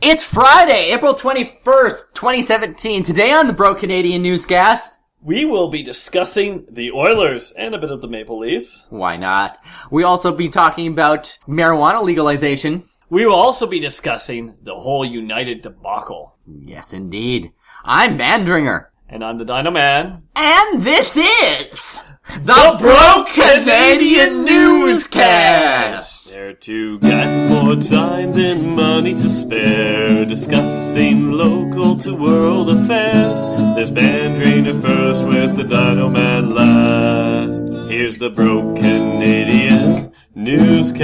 It's Friday, April 21st, 2017. Today on the Bro Canadian Newscast, we will be discussing the Oilers and a bit of the Maple Leafs. Why not? We'll also be talking about marijuana legalization. We will also be discussing the whole United debacle. Yes, indeed. I'm Mandringer. And I'm the Dino Man. And this is the Bro Canadian Newscast. There are two guys with more time than money to spare, discussing local to world affairs. There's Mandringer first with the Dino Man last. Here's the Bro Canadian Newscast.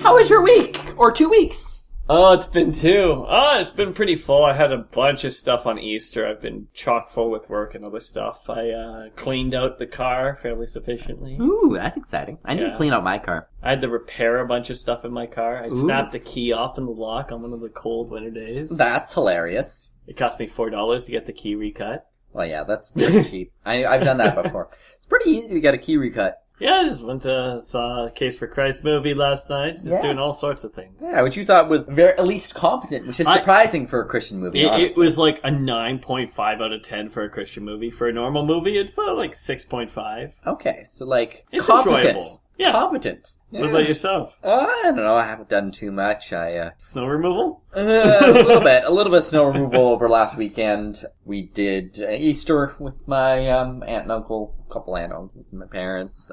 How was your week? Or 2 weeks? Oh, it's been two. It's been pretty full. I had a bunch of stuff on Easter. I've been chock full with work and other stuff. I cleaned out the car fairly sufficiently. Ooh, that's exciting. I need to clean out my car. I had to repair a bunch of stuff in my car. I snapped the key off in the lock on one of the cold winter days. That's hilarious. It cost me $4 to get the key recut. Well, yeah, that's pretty cheap. I've done that before. It's pretty easy to get a key recut. Yeah, I just saw a Case for Christ movie last night, doing all sorts of things. Yeah, which you thought was at least competent, which is surprising for a Christian movie, it was like a 9.5 out of 10 for a Christian movie. For a normal movie, it's like 6.5. Okay, so like, it's competent. Enjoyable. Yeah. Competent. Yeah. What about yourself? I don't know, I haven't done too much. Snow removal? A little bit of snow removal over last weekend. We did Easter with my aunt and uncle, a couple aunt and uncles and my parents.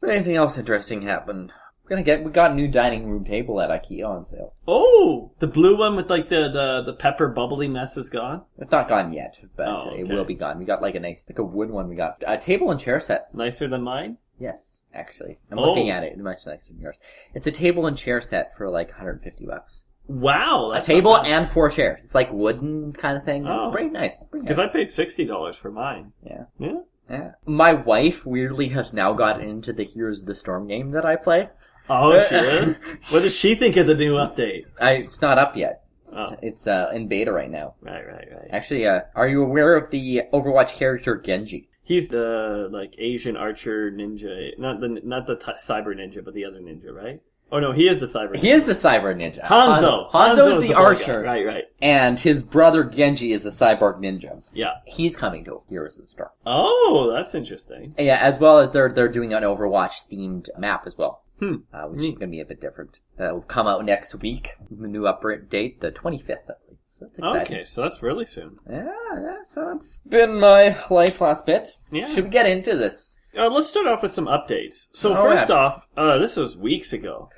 Anything else interesting happened? We got a new dining room table at IKEA on sale. Oh, the blue one with like the pepper bubbly mess is gone? It's not gone yet, but it will be gone. We got like a wood one. We got a table and chair set. Nicer than mine? Yes, actually. I'm looking at it. Much nicer than yours. It's a table and chair set for like $150. Wow. That's a table and 4 chairs. It's like wooden kind of thing. Oh. It's pretty nice. Because I paid $60 for mine. Yeah. Yeah? Yeah. My wife weirdly has now gotten into the Heroes of the Storm game that I play. Oh, she is? What does she think of the new update? It's not up yet. Oh. It's in beta right now. Right. Actually, are you aware of the Overwatch character Genji? He's the Asian archer ninja, not the cyber ninja, but the other ninja, right? Oh no, he is the cyber ninja. He is the cyber ninja. Hanzo is the archer. Right. And his brother Genji is the cyborg ninja. Yeah. He's coming to Heroes of the Storm. Oh, that's interesting. Yeah, as well as they're doing an Overwatch themed map as well. Which is going to be a bit different. That will come out next week. The new update date, the 25th, I believe. So that's exciting. Okay, so that's really soon. Yeah, so it's been my life last bit. Yeah. Should we get into this? Let's start off with some updates. So first off, this was weeks ago.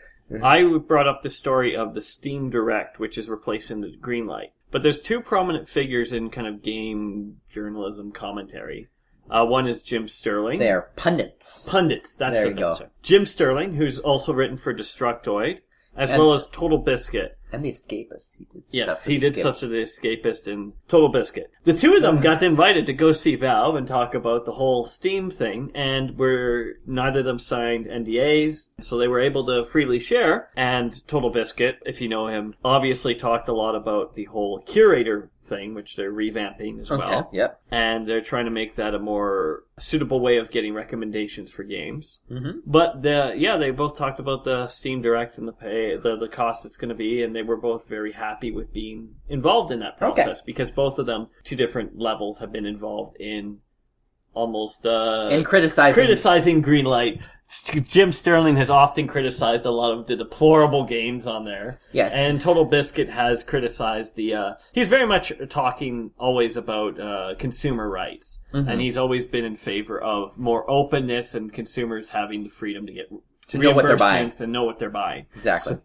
I brought up the story of the Steam Direct, which is replacing the Greenlight. But there's two prominent figures in kind of game journalism commentary. One is Jim Sterling. They're pundits. That's there the best term. Jim Sterling, who's also written for Destructoid, as well as Total Biscuit. And The Escapist. He did stuff for The Escapist and Total Biscuit. The two of them got invited to go see Valve and talk about the whole Steam thing, and neither of them signed NDAs, so they were able to freely share. And Total Biscuit, if you know him, obviously talked a lot about the whole curator thing, which they're revamping as well. Yep. And they're trying to make that a more suitable way of getting recommendations for games. Mm-hmm. But they both talked about the Steam Direct and the cost it's going to be, and they were both very happy with being involved in that process because both of them, to different levels, have been involved in almost in criticizing Greenlight. Jim Sterling has often criticized a lot of the deplorable games on there. Yes. And Total Biscuit has criticized he's very much talking always about consumer rights. Mm-hmm. And he's always been in favor of more openness and consumers having the freedom to know what they're buying. And know what they're buying. Exactly.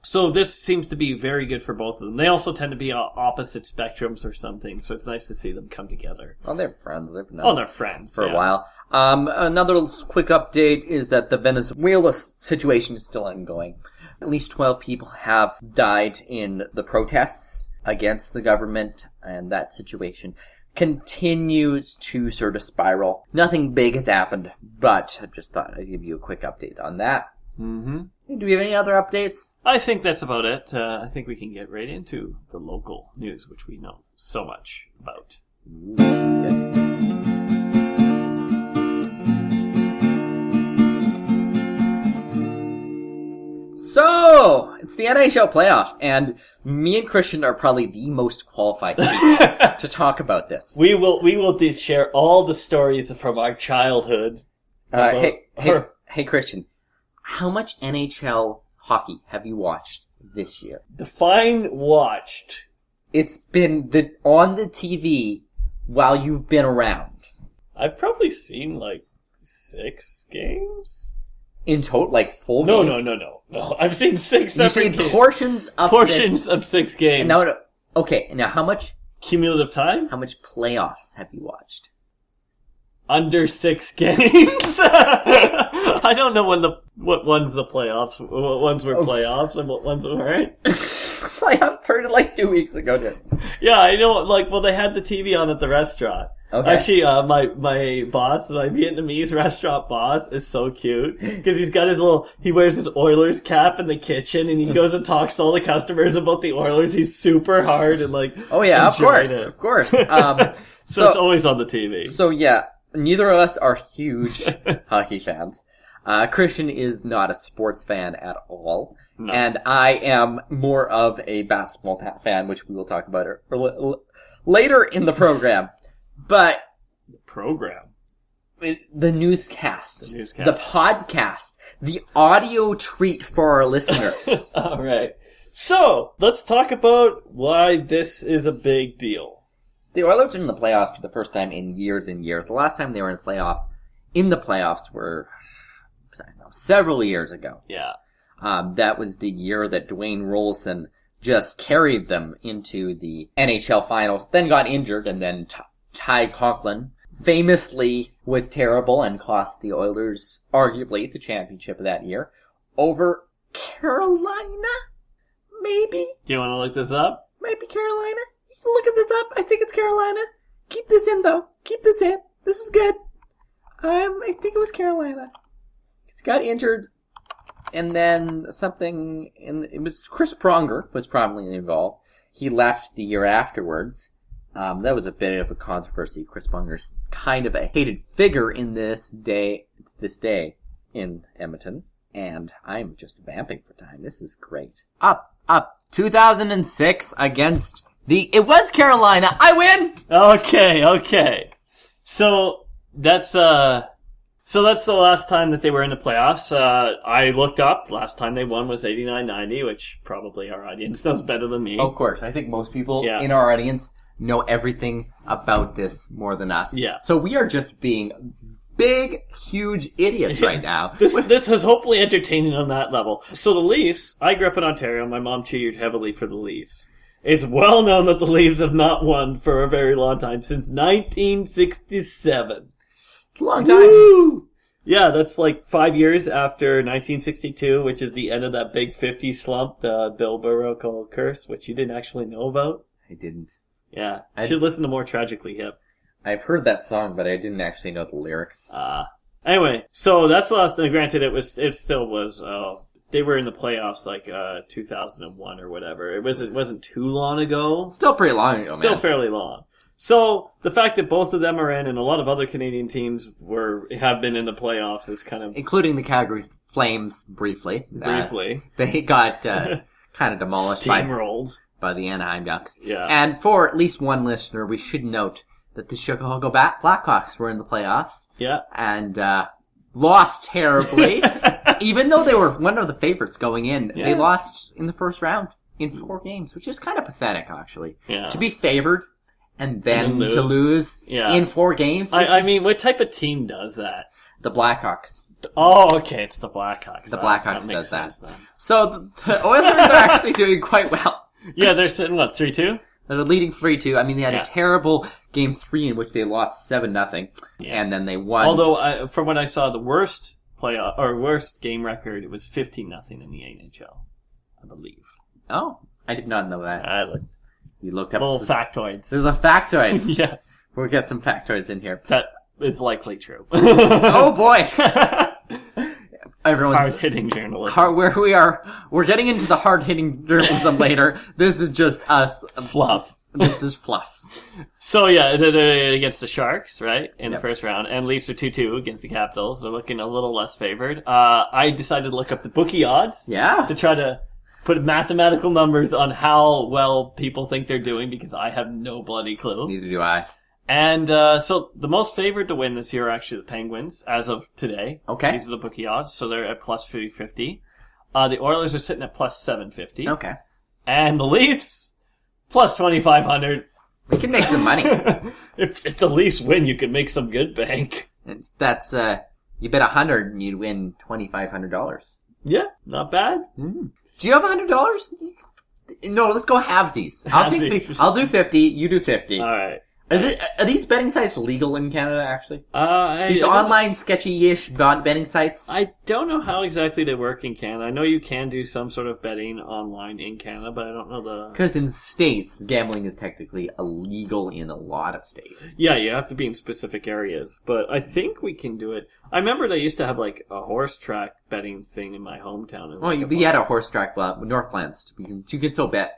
So this seems to be very good for both of them. They also tend to be opposite spectrums or something, so it's nice to see them come together. Well, they're friends. They're friends. For a while. Another quick update is that the Venezuela situation is still ongoing. At least 12 people have died in the protests against the government, and that situation continues to sort of spiral. Nothing big has happened, but I just thought I'd give you a quick update on that. Mm-hmm. Do we have any other updates? I think that's about it. I think we can get right into the local news, which we know so much about. Ooh, that's good. So, It's the NHL playoffs, and me and Christian are probably the most qualified people to talk about this. We will share all the stories from our childhood. Hey, Christian, how much NHL hockey have you watched this year? Define watched. It's been on the TV while you've been around. I've probably seen like 6 games. In total, like full No. games? I've seen 6 separate games. Portions of 6 games. Now how much cumulative time? How much playoffs have you watched? Under 6 games. I don't know what ones the playoffs, what ones were playoffs and what ones weren't. Playoffs started like 2 weeks ago, dude. Yeah, I know. They had the TV on at the restaurant. Okay. Actually, my boss, my Vietnamese restaurant boss, is so cute because he's got he wears his Oilers cap in the kitchen and he goes and talks to all the customers about the Oilers. He's super hard and oh yeah, of course. So it's always on the TV. So yeah, neither of us are huge hockey fans. Christian is not a sports fan at all. No. And I am more of a basketball fan, which we will talk about later in the program. But the program, the newscast, the podcast, the audio treat for our listeners. All right. So let's talk about why this is a big deal. The Oilers are in the playoffs for the first time in years and years. The last time they were in the playoffs were several years ago. Yeah. That was the year that Dwayne Rolson just carried them into the NHL finals, then got injured, and then Ty Conklin famously was terrible and cost the Oilers, arguably, the championship of that year, over Carolina? Maybe? Do you want to look this up? Maybe Carolina? You can look at this up. I think it's Carolina. Keep this in, though. Keep this in. This is good. I think it was Carolina. He's got injured, and then it was Chris Pronger was probably involved. He left the year afterwards. That was a bit of a controversy. Chris Bunger's kind of a hated figure in this day in Edmonton. And I'm just vamping for time. This is great. Up. 2006 against it was Carolina. I win! Okay. So that's the last time that they were in the playoffs. I looked up. Last time they won was 89-90, which probably our audience knows better than me. Of course. I think most people in our audience know everything about this more than us. Yeah. So we are just being big, huge idiots right now. This was hopefully entertaining on that level. So the Leafs, I grew up in Ontario. My mom cheered heavily for the Leafs. It's well known that the Leafs have not won for a very long time, since 1967. It's a long time. Woo! Yeah, that's like 5 years after 1962, which is the end of that big 50 slump, the Bill Burrow curse, which you didn't actually know about. I didn't. Yeah, I should listen to More Tragically Hip. I've heard that song, but I didn't actually know the lyrics. Anyway, so that's the last thing. Granted, it still was, they were in the playoffs like 2001 or whatever. It wasn't too long ago. Still pretty long ago, Still fairly long. So the fact that both of them are in, and a lot of other Canadian teams have been in the playoffs, is kind of, including the Calgary Flames briefly. They got kind of demolished, steamrolled by the Anaheim Ducks. Yeah. And for at least one listener, we should note that the Chicago Blackhawks were in the playoffs. Yeah. And lost terribly. Even though they were one of the favorites going in, they lost in the first round in 4 games, which is kind of pathetic, actually. Yeah. To be favored and then to lose in 4 games. I mean, what type of team does that? The Blackhawks. Oh, okay, it's the Blackhawks. The Blackhawks does that. Sense, then. So the Oilers are actually doing quite well. Yeah, they're sitting, 3-2? They're leading 3-2. I mean, they had a terrible Game 3 in which they lost 7-0, and then they won. Although, from what I saw, the worst game record, it was 15-0 in the NHL, I believe. Oh, I did not know that. You looked up little factoids. There's a factoids. Yeah, we'll get some factoids in here. That is likely true. Oh boy. Everyone's hard-hitting journalism. We're getting into the hard-hitting journalism later. This is just us. Fluff. This is fluff. So yeah, they're against the Sharks, right, in the first round, and Leafs are 2-2 against the Capitals. They're looking a little less favored. I decided to look up the bookie odds. Yeah. To try to put mathematical numbers on how well people think they're doing because I have no bloody clue. Neither do I. And so the most favored to win this year are actually the Penguins as of today. Okay. These are the bookie odds, so they're at plus 350. The Oilers are sitting at plus 750. Okay. And the Leafs, plus 2,500. We can make some money. If the Leafs win, you can make some good bank. That's, you bet 100 and you'd win $2,500. Yeah, not bad. Mm. Do you have $100? No, let's go halvesies. I'll do 50, you do 50. All right. Are these betting sites legal in Canada, actually? These I online sketchy-ish betting sites? I don't know how exactly they work in Canada. I know you can do some sort of betting online in Canada, but I don't know the... Because in states, gambling is technically illegal in a lot of states. Yeah, you have to be in specific areas, but I think we can do it. I remember they used to have, like, a horse track betting thing in my hometown. We had a horse track, Northlands. You can still bet.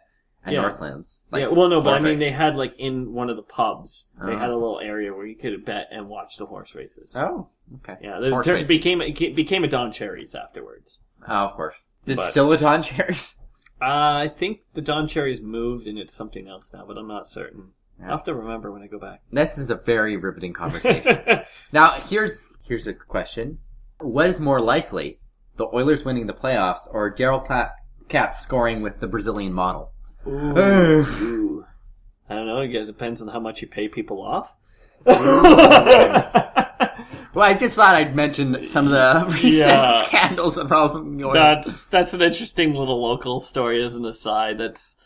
And Northlands. I mean, they had, like, in one of the pubs, they had a little area where you could bet and watch the horse races. Oh, okay. Yeah, it became a Don Cherry's afterwards. Oh, of course. Still a Don Cherry's? I think the Don Cherry's moved and it's something else now, but I'm not certain. Yeah. I'll have to remember when I go back. This is a very riveting conversation. Now, here's a question. What is more likely, the Oilers winning the playoffs or Daryl Katz scoring with the Brazilian model? Ooh. I don't know. It depends on how much you pay people off. Well, I just thought I'd mention some of the recent scandals that probably going on. That's an interesting little local story as an aside. It's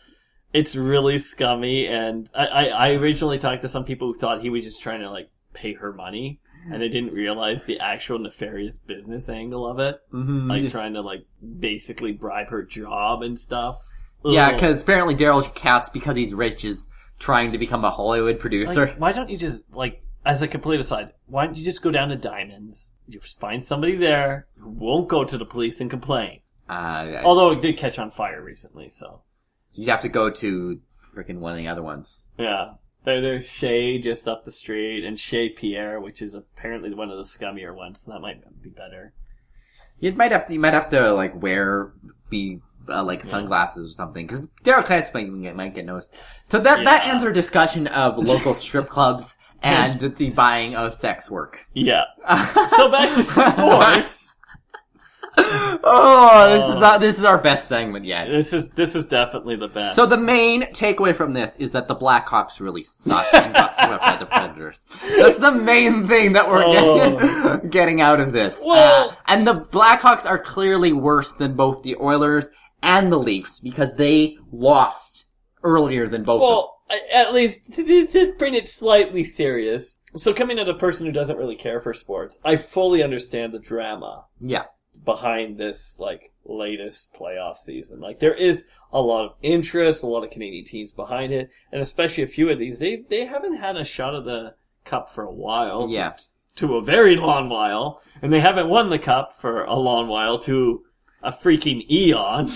really scummy, and I originally talked to some people who thought he was just trying to like pay her money, and they didn't realize the actual nefarious business angle of it, like trying to like basically bribe her job and stuff. Yeah, because apparently Daryl Katz, because he's rich, is trying to become a Hollywood producer. Like, why don't you just, like, as a complete aside, why don't you just go down to Diamonds, you find somebody there who won't go to the police and complain? Although it did catch on fire recently, so. You'd have to go to freaking one of the other ones. Yeah. There's Shea just up the street, and Shea Pierre, which is apparently one of the scummier ones, so that might be better. You might have to, like, sunglasses or something, because Daryl Katz might get noticed. So that ends our discussion of local strip clubs and the buying of sex work. Yeah. So back to sports. This is our best segment yet. This is definitely the best. So the main takeaway from this is that the Blackhawks really suck and got swept by the Predators. That's the main thing that we're getting out of this. And the Blackhawks are clearly worse than both the Oilers and the Leafs because they lost earlier than both of them. At least, to just bring it slightly serious. So coming at a person who doesn't really care for sports, I fully understand the drama behind this, like, latest playoff season. Like, there is a lot of interest, a lot of Canadian teams behind it, and especially a few of these, they haven't had a shot of the cup for a while. Yeah. To a very long while, and they haven't won the cup for a long while to a freaking eon.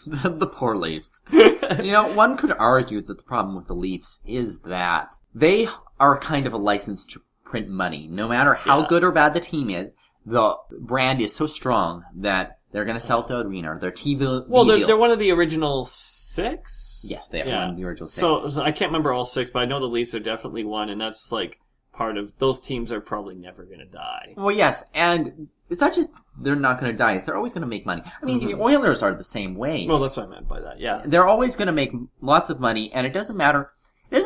The poor Leafs. One could argue that the problem with the Leafs is that they are kind of a license to print money. No matter how good or bad the team is, the brand is so strong that they're going to sell at the arena. Their TV deal. They're one of the original 6? Yes, they are one of the original 6. So I can't remember all 6, but I know the Leafs are definitely one, and that's like part of those teams are probably never going to die. Well, yes, and it's not just they're not going to die, it's they're always going to make money. I mean, the Oilers are the same way. Well, that's what I meant by that, yeah. They're always going to make lots of money, and it doesn't matter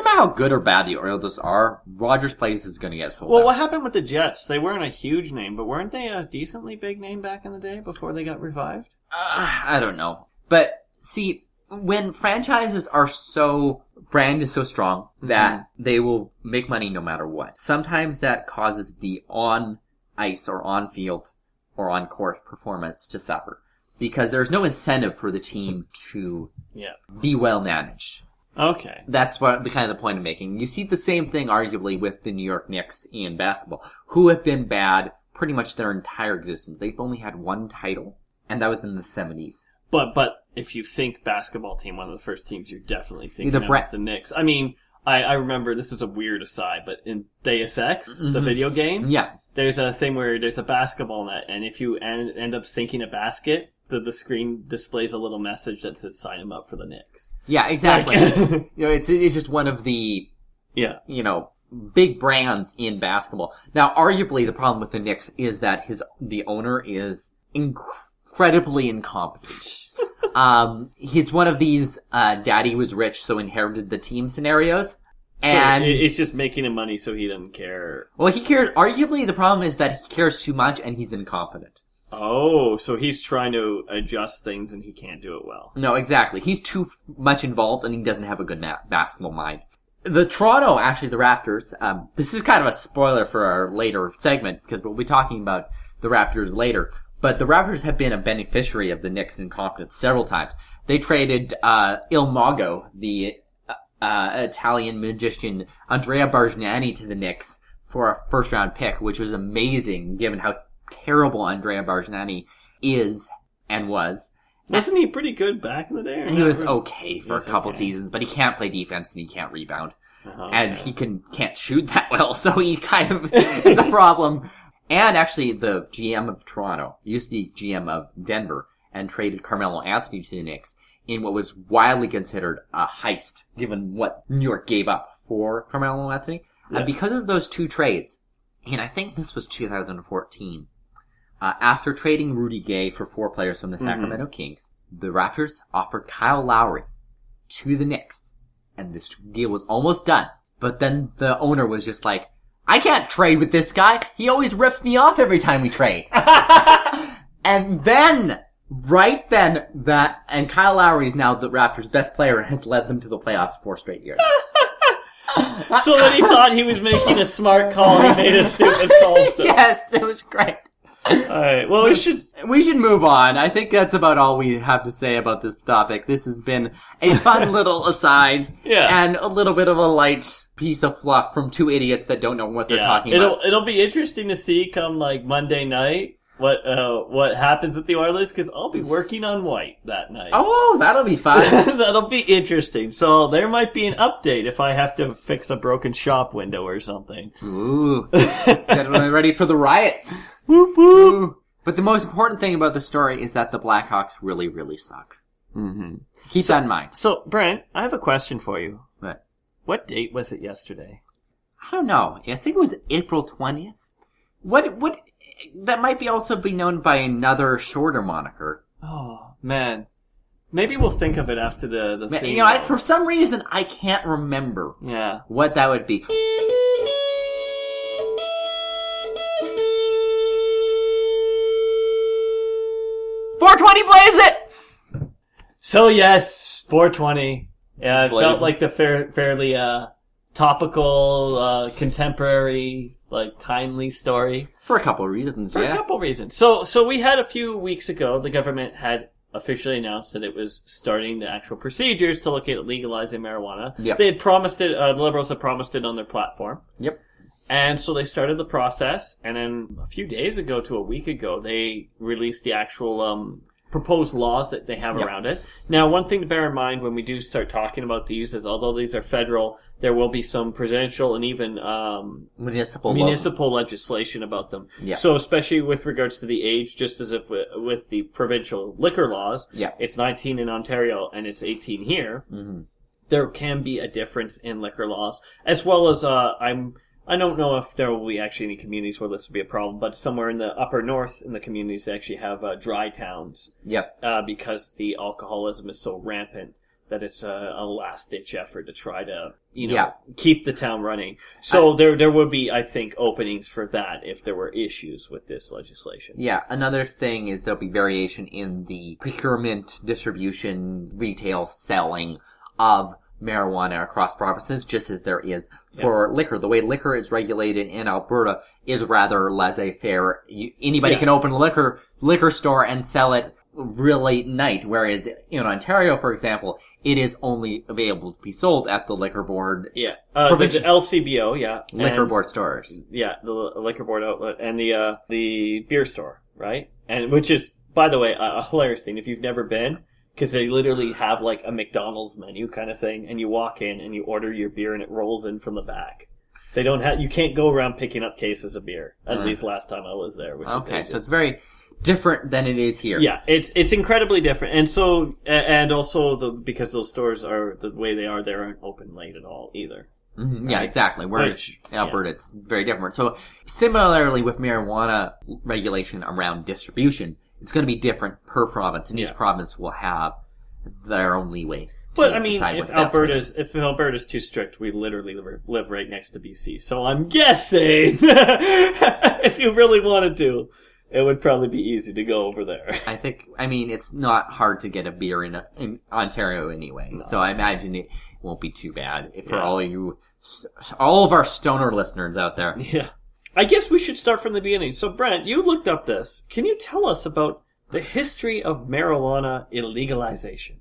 how good or bad the Oilers are, Rogers Place is going to get sold out. What happened with the Jets? They weren't a huge name, but weren't they a decently big name back in the day before they got revived? I don't know. But, see, when franchises are brand is so strong that they will make money no matter what. Sometimes that causes the on-ice or on-field or on-court performance to suffer. Because there's no incentive for the team to be well managed. Okay. That's what the kind of the point I'm making. You see the same thing, arguably, with the New York Knicks in basketball, who have been bad pretty much their entire existence. They've only had one title, and that was in the 70s. But if you think basketball team, one of the first teams you're definitely thinking of is the Knicks. I mean, I remember, this is a weird aside, but in Deus Ex, the video game, there's a thing where there's a basketball net, and if you end up sinking a basket, the screen displays a little message that says "Sign him up for the Knicks." Yeah, exactly. It's just one of the big brands in basketball. Now, arguably, the problem with the Knicks is that the owner is incredibly incompetent. He's one of these daddy was rich, so inherited the team scenarios. And so it's just making him money, so he doesn't care. Well, he cares. Arguably, the problem is that he cares too much, and he's incompetent. Oh, so he's trying to adjust things, and he can't do it well. No, exactly. He's too much involved, and he doesn't have a good basketball mind. The Raptors, this is kind of a spoiler for our later segment, because we'll be talking about the Raptors later, but the Raptors have been a beneficiary of the Knicks' incompetence several times. They traded Il Mago, the Italian magician Andrea Bargnani, to the Knicks for a first-round pick, which was amazing, given how terrible Andrea Bargnani is and was. Wasn't he pretty good back in the day? He was okay for a couple seasons, but he can't play defense and he can't rebound. And he can't shoot that well, so he kind of, it's a problem. And actually, the GM of Toronto used to be GM of Denver and traded Carmelo Anthony to the Knicks in what was widely considered a heist, given what New York gave up for Carmelo Anthony. Yeah. Because of those two trades, and I think this was 2014, after trading Rudy Gay for 4 players from the Sacramento Kings, the Raptors offered Kyle Lowry to the Knicks, and this deal was almost done. But then the owner was just like, I can't trade with this guy. He always rips me off every time we trade. And then, and Kyle Lowry is now the Raptors' best player and has led them to the playoffs 4 straight years. So when he thought he was making a smart call, he made a stupid call still. Yes, it was great. Alright, well we should move on. I think that's about all we have to say about this topic. This has been a fun little aside. Yeah. And a little bit of a light piece of fluff from 2 idiots that don't know what they're talking about. It'll be interesting to see come like Monday night what happens with the Oilers, because I'll be working on White that night. Oh, that'll be fun. That'll be interesting. So there might be an update if I have to fix a broken shop window or something. Ooh. Get ready for the riots. Whoop whoop. Ooh. But the most important thing about the story is that the Blackhawks really, really suck. Mm-hmm. Keep that in mind. So, Brent, I have a question for you. What? What date was it yesterday? I don't know. I think it was April 20th. What, that might also be known by another shorter moniker. Oh, man. Maybe we'll think of it after the thing. You know, for some reason, I can't remember what that would be. 420 blaze it! So yes, 420. It felt like the fairly topical, contemporary, timely story. For a couple of reasons, For a couple of reasons. So we had a few weeks ago, the government had officially announced that it was starting the actual procedures to look at legalizing marijuana. Yep. They had promised it, the Liberals had promised it on their platform. Yep. And so they started the process, and then a few days ago to a week ago, they released the actual proposed laws that they have around it. Now, one thing to bear in mind when we do start talking about these is, although these are federal, there will be some presidential and even municipal legislation about them. Yeah. So especially with regards to the age, just as if with the provincial liquor laws, it's 19 in Ontario and it's 18 here, there can be a difference in liquor laws, as well as I don't know if there will be actually any communities where this will be a problem, but somewhere in the upper north in the communities they actually have dry towns. Yep. Because the alcoholism is so rampant that it's a last-ditch effort to try to, keep the town running. So there would be, I think, openings for that if there were issues with this legislation. Yeah, another thing is there'll be variation in the procurement, distribution, retail, selling of marijuana across provinces, just as there is for liquor. The way liquor is regulated in Alberta is rather laissez-faire. Anybody can open a liquor store and sell it real late night, whereas in Ontario, for example, it is only available to be sold at the liquor board. The LCBO, liquor board stores. Yeah, the liquor board outlet and the beer store, right? And which is, by the way, a hilarious thing if you've never been. Because they literally have a McDonald's menu kind of thing, and you walk in and you order your beer and it rolls in from the back. They don't have. You can't go around picking up cases of beer. At least last time I was there. Which Okay, is so it's very different than it is here. Yeah, it's incredibly different, and also because those stores are the way they aren't open late at all either. Mm-hmm. Yeah, exactly. Whereas in Alberta, it's very different. So similarly with marijuana regulation around distribution, it's going to be different per province, and each province will have their own leeway. But I mean, if Alberta's too strict, we literally live right next to BC. So I'm guessing if you really wanted to, it would probably be easy to go over there. I mean, it's not hard to get a beer in Ontario anyway, so I imagine it won't be too bad for all of our stoner listeners out there. Yeah. I guess we should start from the beginning. So, Brent, you looked up this. Can you tell us about the history of marijuana illegalization?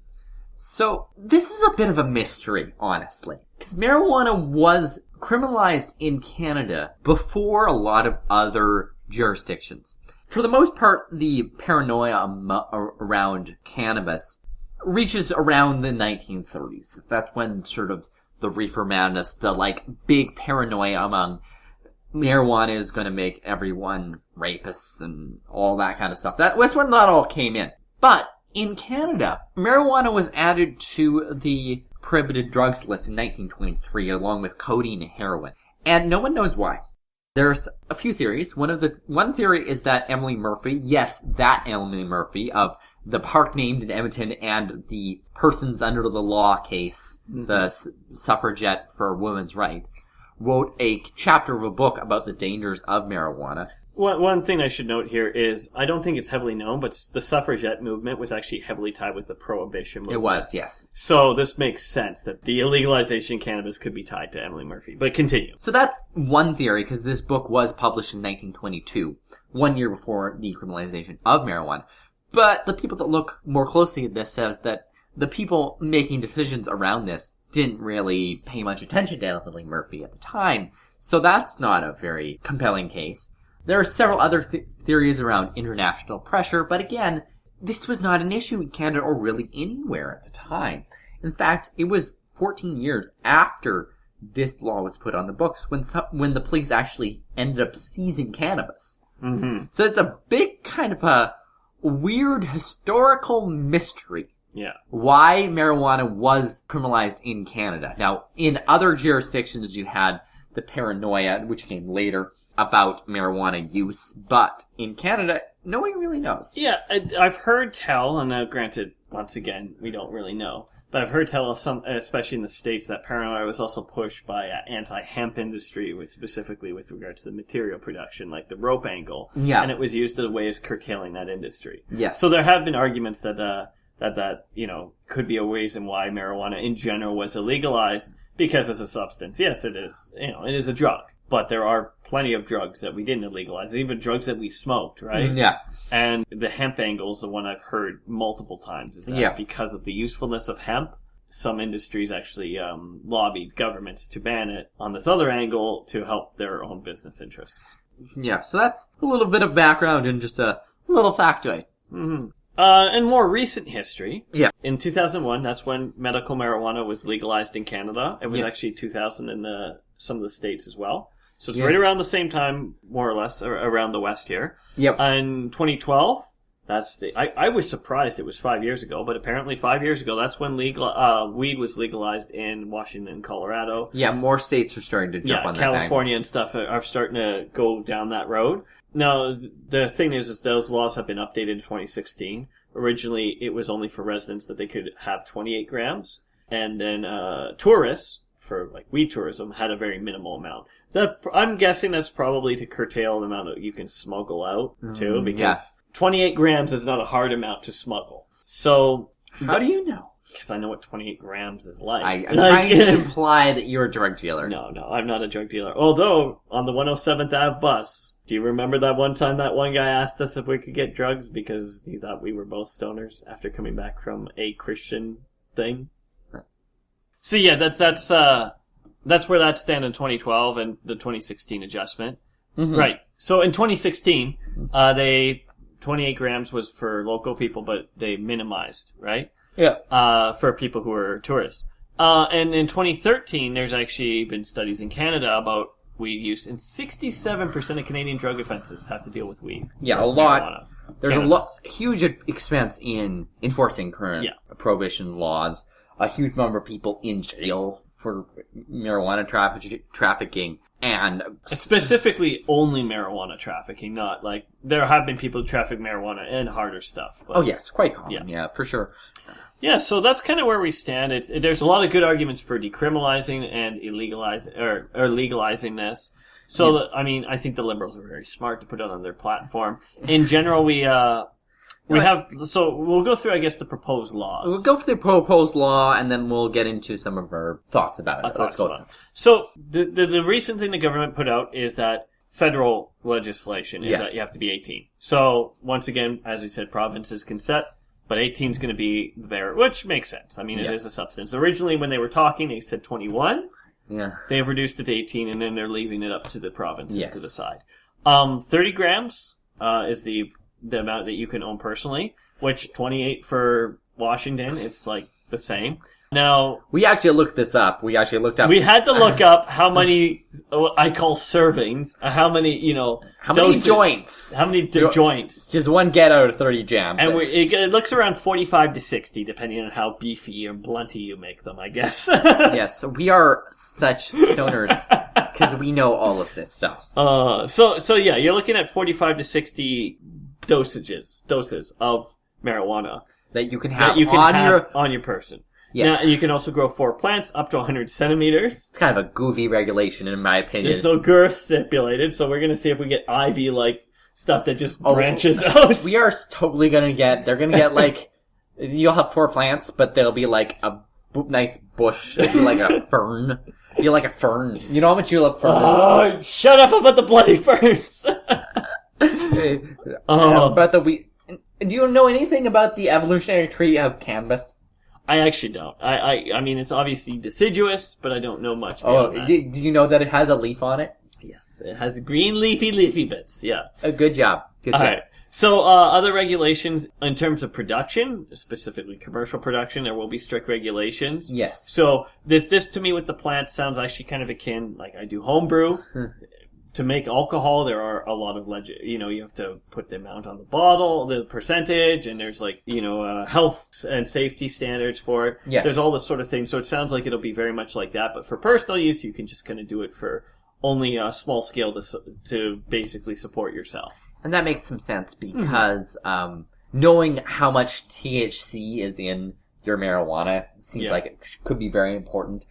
So, this is a bit of a mystery, honestly. Because marijuana was criminalized in Canada before a lot of other jurisdictions. For the most part, the paranoia around cannabis reaches around the 1930s. That's when sort of the reefer madness, the big paranoia among marijuana is going to make everyone rapists and all that kind of stuff. That's when that all came in. But in Canada, marijuana was added to the prohibited drugs list in 1923 along with codeine and heroin. And no one knows why. There's a few theories. One theory is that Emily Murphy, yes, that Emily Murphy of the park named in Edmonton and the Persons Under the Law case, the suffragette for women's rights, wrote a chapter of a book about the dangers of marijuana. One thing I should note here is, I don't think it's heavily known, but the suffragette movement was actually heavily tied with the prohibition movement. It was, yes. So this makes sense that the illegalization of cannabis could be tied to Emily Murphy. But continue. So that's one theory, because this book was published in 1922, 1 year before the criminalization of marijuana. But the people that look more closely at this says that the people making decisions around this didn't really pay much attention to Emily Murphy at the time. So that's not a very compelling case. There are several other theories around international pressure, but again, this was not an issue in Canada or really anywhere at the time. In fact, it was 14 years after this law was put on the books when the police actually ended up seizing cannabis. Mm-hmm. So it's a big kind of a weird historical mystery. Yeah. Why marijuana was criminalized in Canada. Now, in other jurisdictions, you had the paranoia, which came later, about marijuana use, but in Canada, no one really knows. Yeah, I've heard tell, and granted, once again, we don't really know, but I've heard tell, especially in the States, that paranoia was also pushed by anti-hemp industry, specifically with regard to the material production, like the rope angle. Yeah. And it was used as a way of curtailing that industry. Yes. So there have been arguments that could be a reason why marijuana in general was illegalized, because as a substance, yes, it is. It is a drug. But there are plenty of drugs that we didn't legalize, even drugs that we smoked, right? Yeah. And the hemp angle is the one I've heard multiple times, is that because of the usefulness of hemp, some industries actually lobbied governments to ban it on this other angle to help their own business interests. Yeah, so that's a little bit of background and just a little factoid. Mm-hmm. In more recent history, in 2001, that's when medical marijuana was legalized in Canada. It was actually 2000 in some of the states as well. So it's right around the same time, more or less, around the West here. Yep. In 2012, I was surprised it was 5 years ago, but apparently 5 years ago, that's when weed was legalized in Washington and Colorado. Yeah, more states are starting to jump on that. California and stuff are starting to go down that road. Now, the thing is those laws have been updated in 2016. Originally, it was only for residents that they could have 28 grams. And then tourists, for weed tourism, had a very minimal amount. I'm guessing that's probably to curtail the amount that you can smuggle out, too, because 28 grams is not a hard amount to smuggle. So... How do you know? Because I know what 28 grams is like. I'm trying to imply that you're a drug dealer. No, I'm not a drug dealer. Although, on the 107th Ave bus, do you remember that one time that one guy asked us if we could get drugs because he thought we were both stoners after coming back from a Christian thing? So yeah, that's where that stand in 2012 and the 2016 adjustment. Mm-hmm. Right. So in 2016, 28 grams was for local people, but they minimized, right? Yeah. For people who were tourists. And in 2013, there's actually been studies in Canada about weed use, and 67% of Canadian drug offenses have to deal with weed. Yeah, a lot. There's huge expense in enforcing current prohibition laws. A huge number of people in jail for marijuana trafficking, and specifically only marijuana trafficking. Not like there have been people who traffic marijuana and harder stuff. But, oh yes, quite common. Yeah, for sure. Yeah, so that's kind of where we stand. There's a lot of good arguments for decriminalizing and or legalizing this. So, I think the Liberals are very smart to put it on their platform. In general, we have... So, we'll go through, I guess, the proposed laws. We'll go through the proposed law, and then we'll get into some of our thoughts about it. Let's go. So, the recent thing the government put out is that federal legislation is that you have to be 18. So, once again, as we said, provinces can set... But 18 is going to be there, which makes sense. It is a substance. Originally, when they were talking, they said 21. Yeah. They have reduced it to 18, and then they're leaving it up to the provinces to decide. 30 grams is the amount that you can own personally, which 28 for Washington, it's like the same. Now, we actually looked this up. We had to look up how many I call servings, how many joints, joints. Just one get out of 30 jams, and it looks around 45 to 60, depending on how beefy or blunty you make them, I guess. Yes, so we are such stoners because we know all of this stuff. So you're looking at 45 to 60 doses of marijuana that you can have on your person. Yeah. Now, you can also grow 4 plants up to 100 centimeters. It's kind of a goofy regulation, in my opinion. There's no girth stipulated, so we're going to see if we get ivy-like stuff that just branches out. We are totally going to get... They're going to get, you'll have 4 plants, but they'll be, a nice bush. It'll be like a fern. You're like a fern. You know how much you love ferns? Oh, shut up about the bloody ferns! Do you know anything about the evolutionary tree of cannabis? I actually don't. I mean, it's obviously deciduous, but I don't know much beyond that. Do you know that it has a leaf on it? Yes, it has green leafy bits, yeah. Good job. All right. So, other regulations in terms of production, specifically commercial production, there will be strict regulations. Yes. So, this to me with the plants sounds actually kind of akin, I do homebrew. To make alcohol, there are a lot of you have to put the amount on the bottle, the percentage, and there's health and safety standards for it. Yes. There's all this sort of thing. So it sounds like it'll be very much like that. But for personal use, you can just kind of do it for only a small scale to basically support yourself. And that makes some sense because knowing how much THC is in your marijuana seems like it could be very important.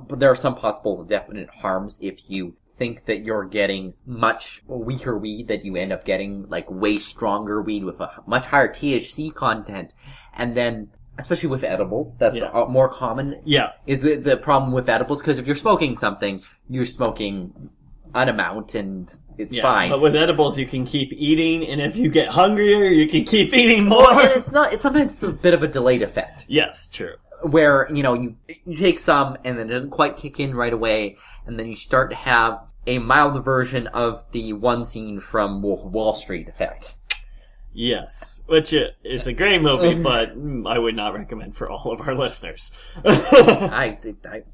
There are some possible definite harms if you think that you're getting much weaker weed, that you end up getting way stronger weed with a much higher THC content. And then, especially with edibles, that's more common. Yeah. Is the problem with edibles, because if you're smoking something, you're smoking an amount and it's fine. But with edibles, you can keep eating, and if you get hungrier, you can keep eating more. It's sometimes a bit of a delayed effect. Yes, true. Where, you take some and then it doesn't quite kick in right away, and then you start to have a mild version of the one scene from Wolf of Wall Street effect. Yes, which is a great movie, but I would not recommend for all of our listeners.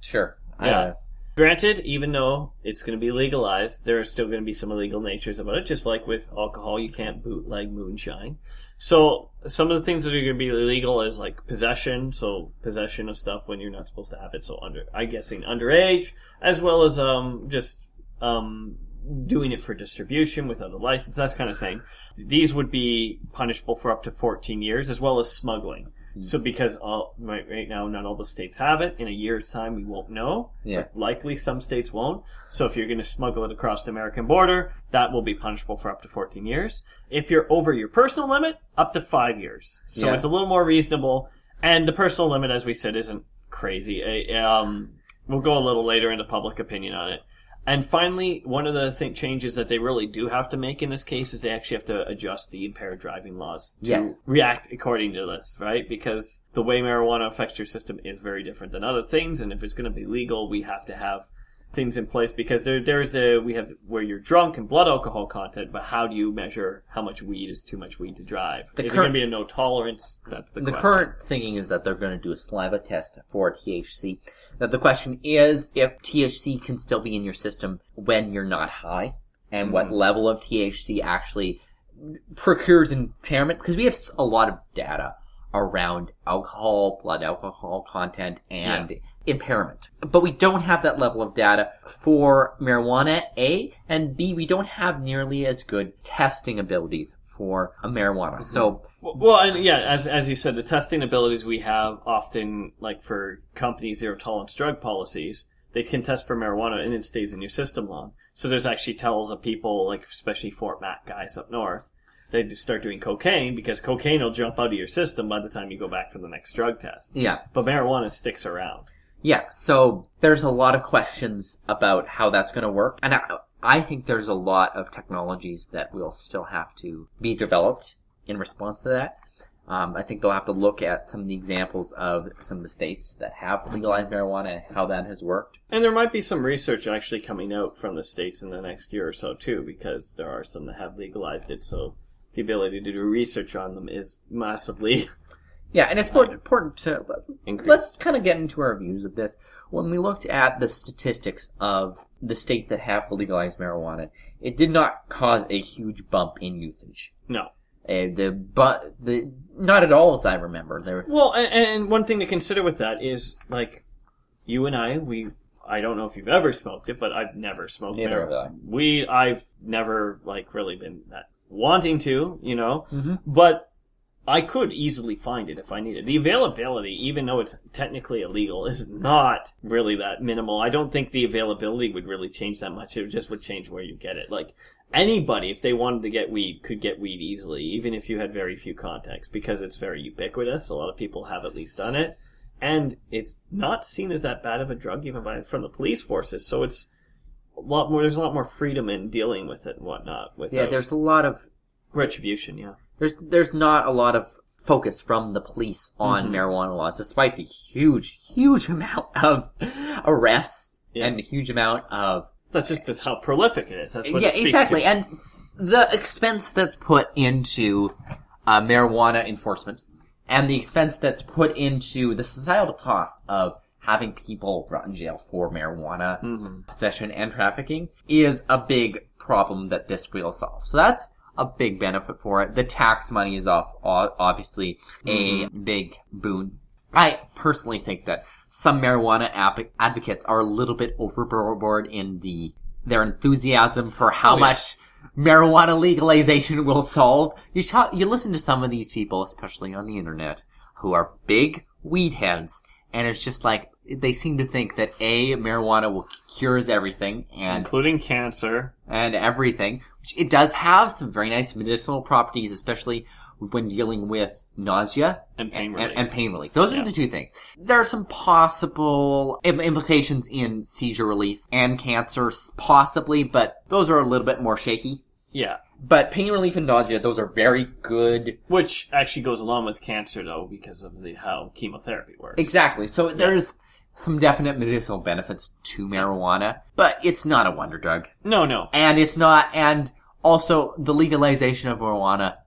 Sure. Yeah. Granted, even though it's going to be legalized, there are still going to be some illegal natures about it. Just like with alcohol, you can't bootleg moonshine. So some of the things that are going to be illegal is possession. So possession of stuff when you're not supposed to have it. So I'm guessing underage, as well as doing it for distribution without a license, that kind of thing. These would be punishable for up to 14 years, as well as smuggling. So because right now not all the states have it, in a year's time we won't know. Yeah. But likely some states won't. So if you're going to smuggle it across the American border, that will be punishable for up to 14 years. If you're over your personal limit, up to 5 years. So it's a little more reasonable. And the personal limit, as we said, isn't crazy. We'll go a little later into public opinion on it. And finally, one of the changes that they really do have to make in this case is they actually have to adjust the impaired driving laws to react according to this, right? Because the way marijuana affects your system is very different than other things, and if it's going to be legal, we have to have things in place, because we have where you're drunk and blood alcohol content, but how do you measure how much weed is too much weed to drive? Is there going to be a no tolerance? That's the question. The current thinking is that they're going to do a saliva test for THC. That the question is if THC can still be in your system when you're not high, and what level of THC actually procures impairment, because we have a lot of data around alcohol, blood alcohol content, and impairment. But we don't have that level of data for marijuana, A, and B, we don't have nearly as good testing abilities for marijuana. Mm-hmm. So, as you said, the testing abilities we have often, like for companies' zero tolerance drug policies, they can test for marijuana and it stays in your system long. So there's actually tells of people, like especially Fort Mac guys up north, they start doing cocaine because cocaine will jump out of your system by the time you go back for the next drug test. Yeah. But marijuana sticks around. Yeah, so there's a lot of questions about how that's going to work. And I think there's a lot of technologies that will still have to be developed in response to that. I think they'll have to look at some of the examples of some of the states that have legalized marijuana and how that has worked. And there might be some research actually coming out from the states in the next year or so, too, because there are some that have legalized it, so the ability to do research on them is massively... Yeah, and it's important to... Let's kind of get into our views of this. When we looked at the statistics of the states that have legalized marijuana, it did not cause a huge bump in usage. No. Not at all, as I remember. Well, and one thing to consider with that is, like, you and I don't know if you've ever smoked it, but I've never smoked it. Neither have I. I've never, like, really been that wanting to, you know, mm-hmm. But I could easily find it if I needed. The availability, even though it's technically illegal, is not really that minimal. I don't think the availability would really change that much. It just would change where you get it. Like, anybody, if they wanted to get weed, could get weed easily, even if you had very few contacts, because it's very ubiquitous. A lot of people have at least done it. And it's not seen as that bad of a drug, even from the police forces. So it's there's a lot more freedom in dealing with it and whatnot. There's a lot of retribution, yeah. There's not a lot of focus from the police on mm-hmm. marijuana laws, despite the huge amount of arrests and a huge amount of... That's just how prolific it is. That's what it speaks exactly. to. And the expense that's put into marijuana enforcement and the expense that's put into the societal cost of having people brought in jail for marijuana mm-hmm. possession and trafficking is a big problem that this will solve. So that's a big benefit for it. The tax money is obviously a mm-hmm. big boon. I personally think that some marijuana advocates are a little bit overboard in their enthusiasm for how much marijuana legalization will solve. You listen to some of these people, especially on the internet, who are big weed heads, and it's just like, they seem to think that marijuana cures everything, and including cancer and everything, which it does have some very nice medicinal properties, especially when dealing with nausea and pain relief. And pain relief. Those are the two things. There are some possible implications in seizure relief and cancer, possibly, but those are a little bit more shaky. Yeah. But pain relief and nausea, those are very good. Which actually goes along with cancer, though, because of how chemotherapy works. Exactly. So there's some definite medicinal benefits to marijuana, but it's not a wonder drug. No. And also the legalization of marijuana,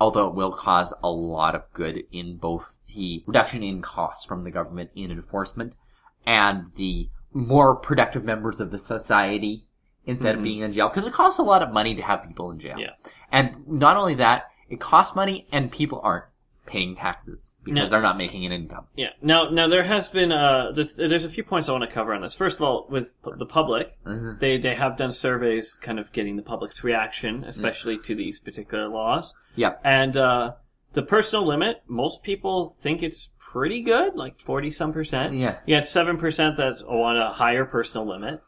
although it will cause a lot of good in both the reduction in costs from the government in enforcement and the more productive members of the society instead of being in jail, because it costs a lot of money to have people in jail. Yeah. And not only that, it costs money and people aren't paying taxes because they're not making an income. Yeah. Now there has been there's a few points I want to cover on this. First of all, with the public, mm-hmm. they have done surveys, kind of getting the public's reaction, especially to these particular laws. Yeah. And the personal limit, most people think it's pretty good, like 40-some%. Yeah. You had 7% that want a higher personal limit.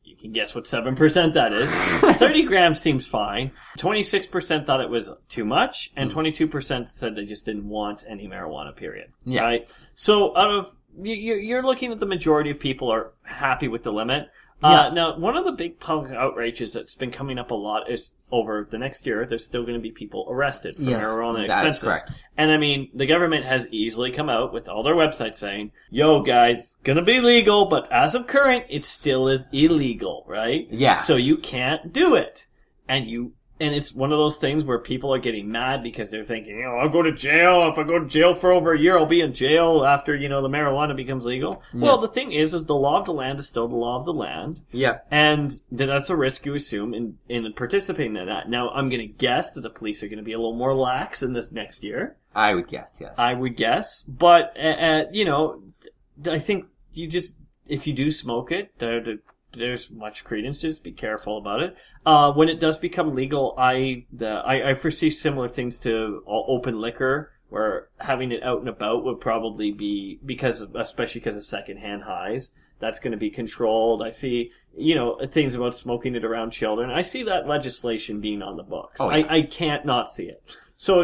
You can guess what 7% that is. 30 grams seems fine. 26% thought it was too much, and 22% said they just didn't want any marijuana, period. Yeah. Right? So you're looking at the majority of people are happy with the limit. Now, one of the big public outrages that's been coming up a lot is over the next year, there's still going to be people arrested for marijuana offenses. Correct. And I mean, the government has easily come out with all their websites saying, yo guys, gonna be legal, but as of current, it still is illegal, right? Yeah. So you can't do it. And it's one of those things where people are getting mad because they're thinking, I'll go to jail. If I go to jail for over a year, I'll be in jail after, the marijuana becomes legal. Yeah. Well, the thing is the law of the land is still the law of the land. Yeah. And that's a risk you assume in participating in that. Now, I'm going to guess that the police are going to be a little more lax in this next year. I would guess, yes. I would guess. But, I think if you do smoke it, there's much credence. Just be careful about it. When it does become legal, I foresee similar things to open liquor, where having it out and about would probably be especially because of secondhand highs. That's going to be controlled. I see, things about smoking it around children. I see that legislation being on the books. Oh, yeah. I can't not see it. So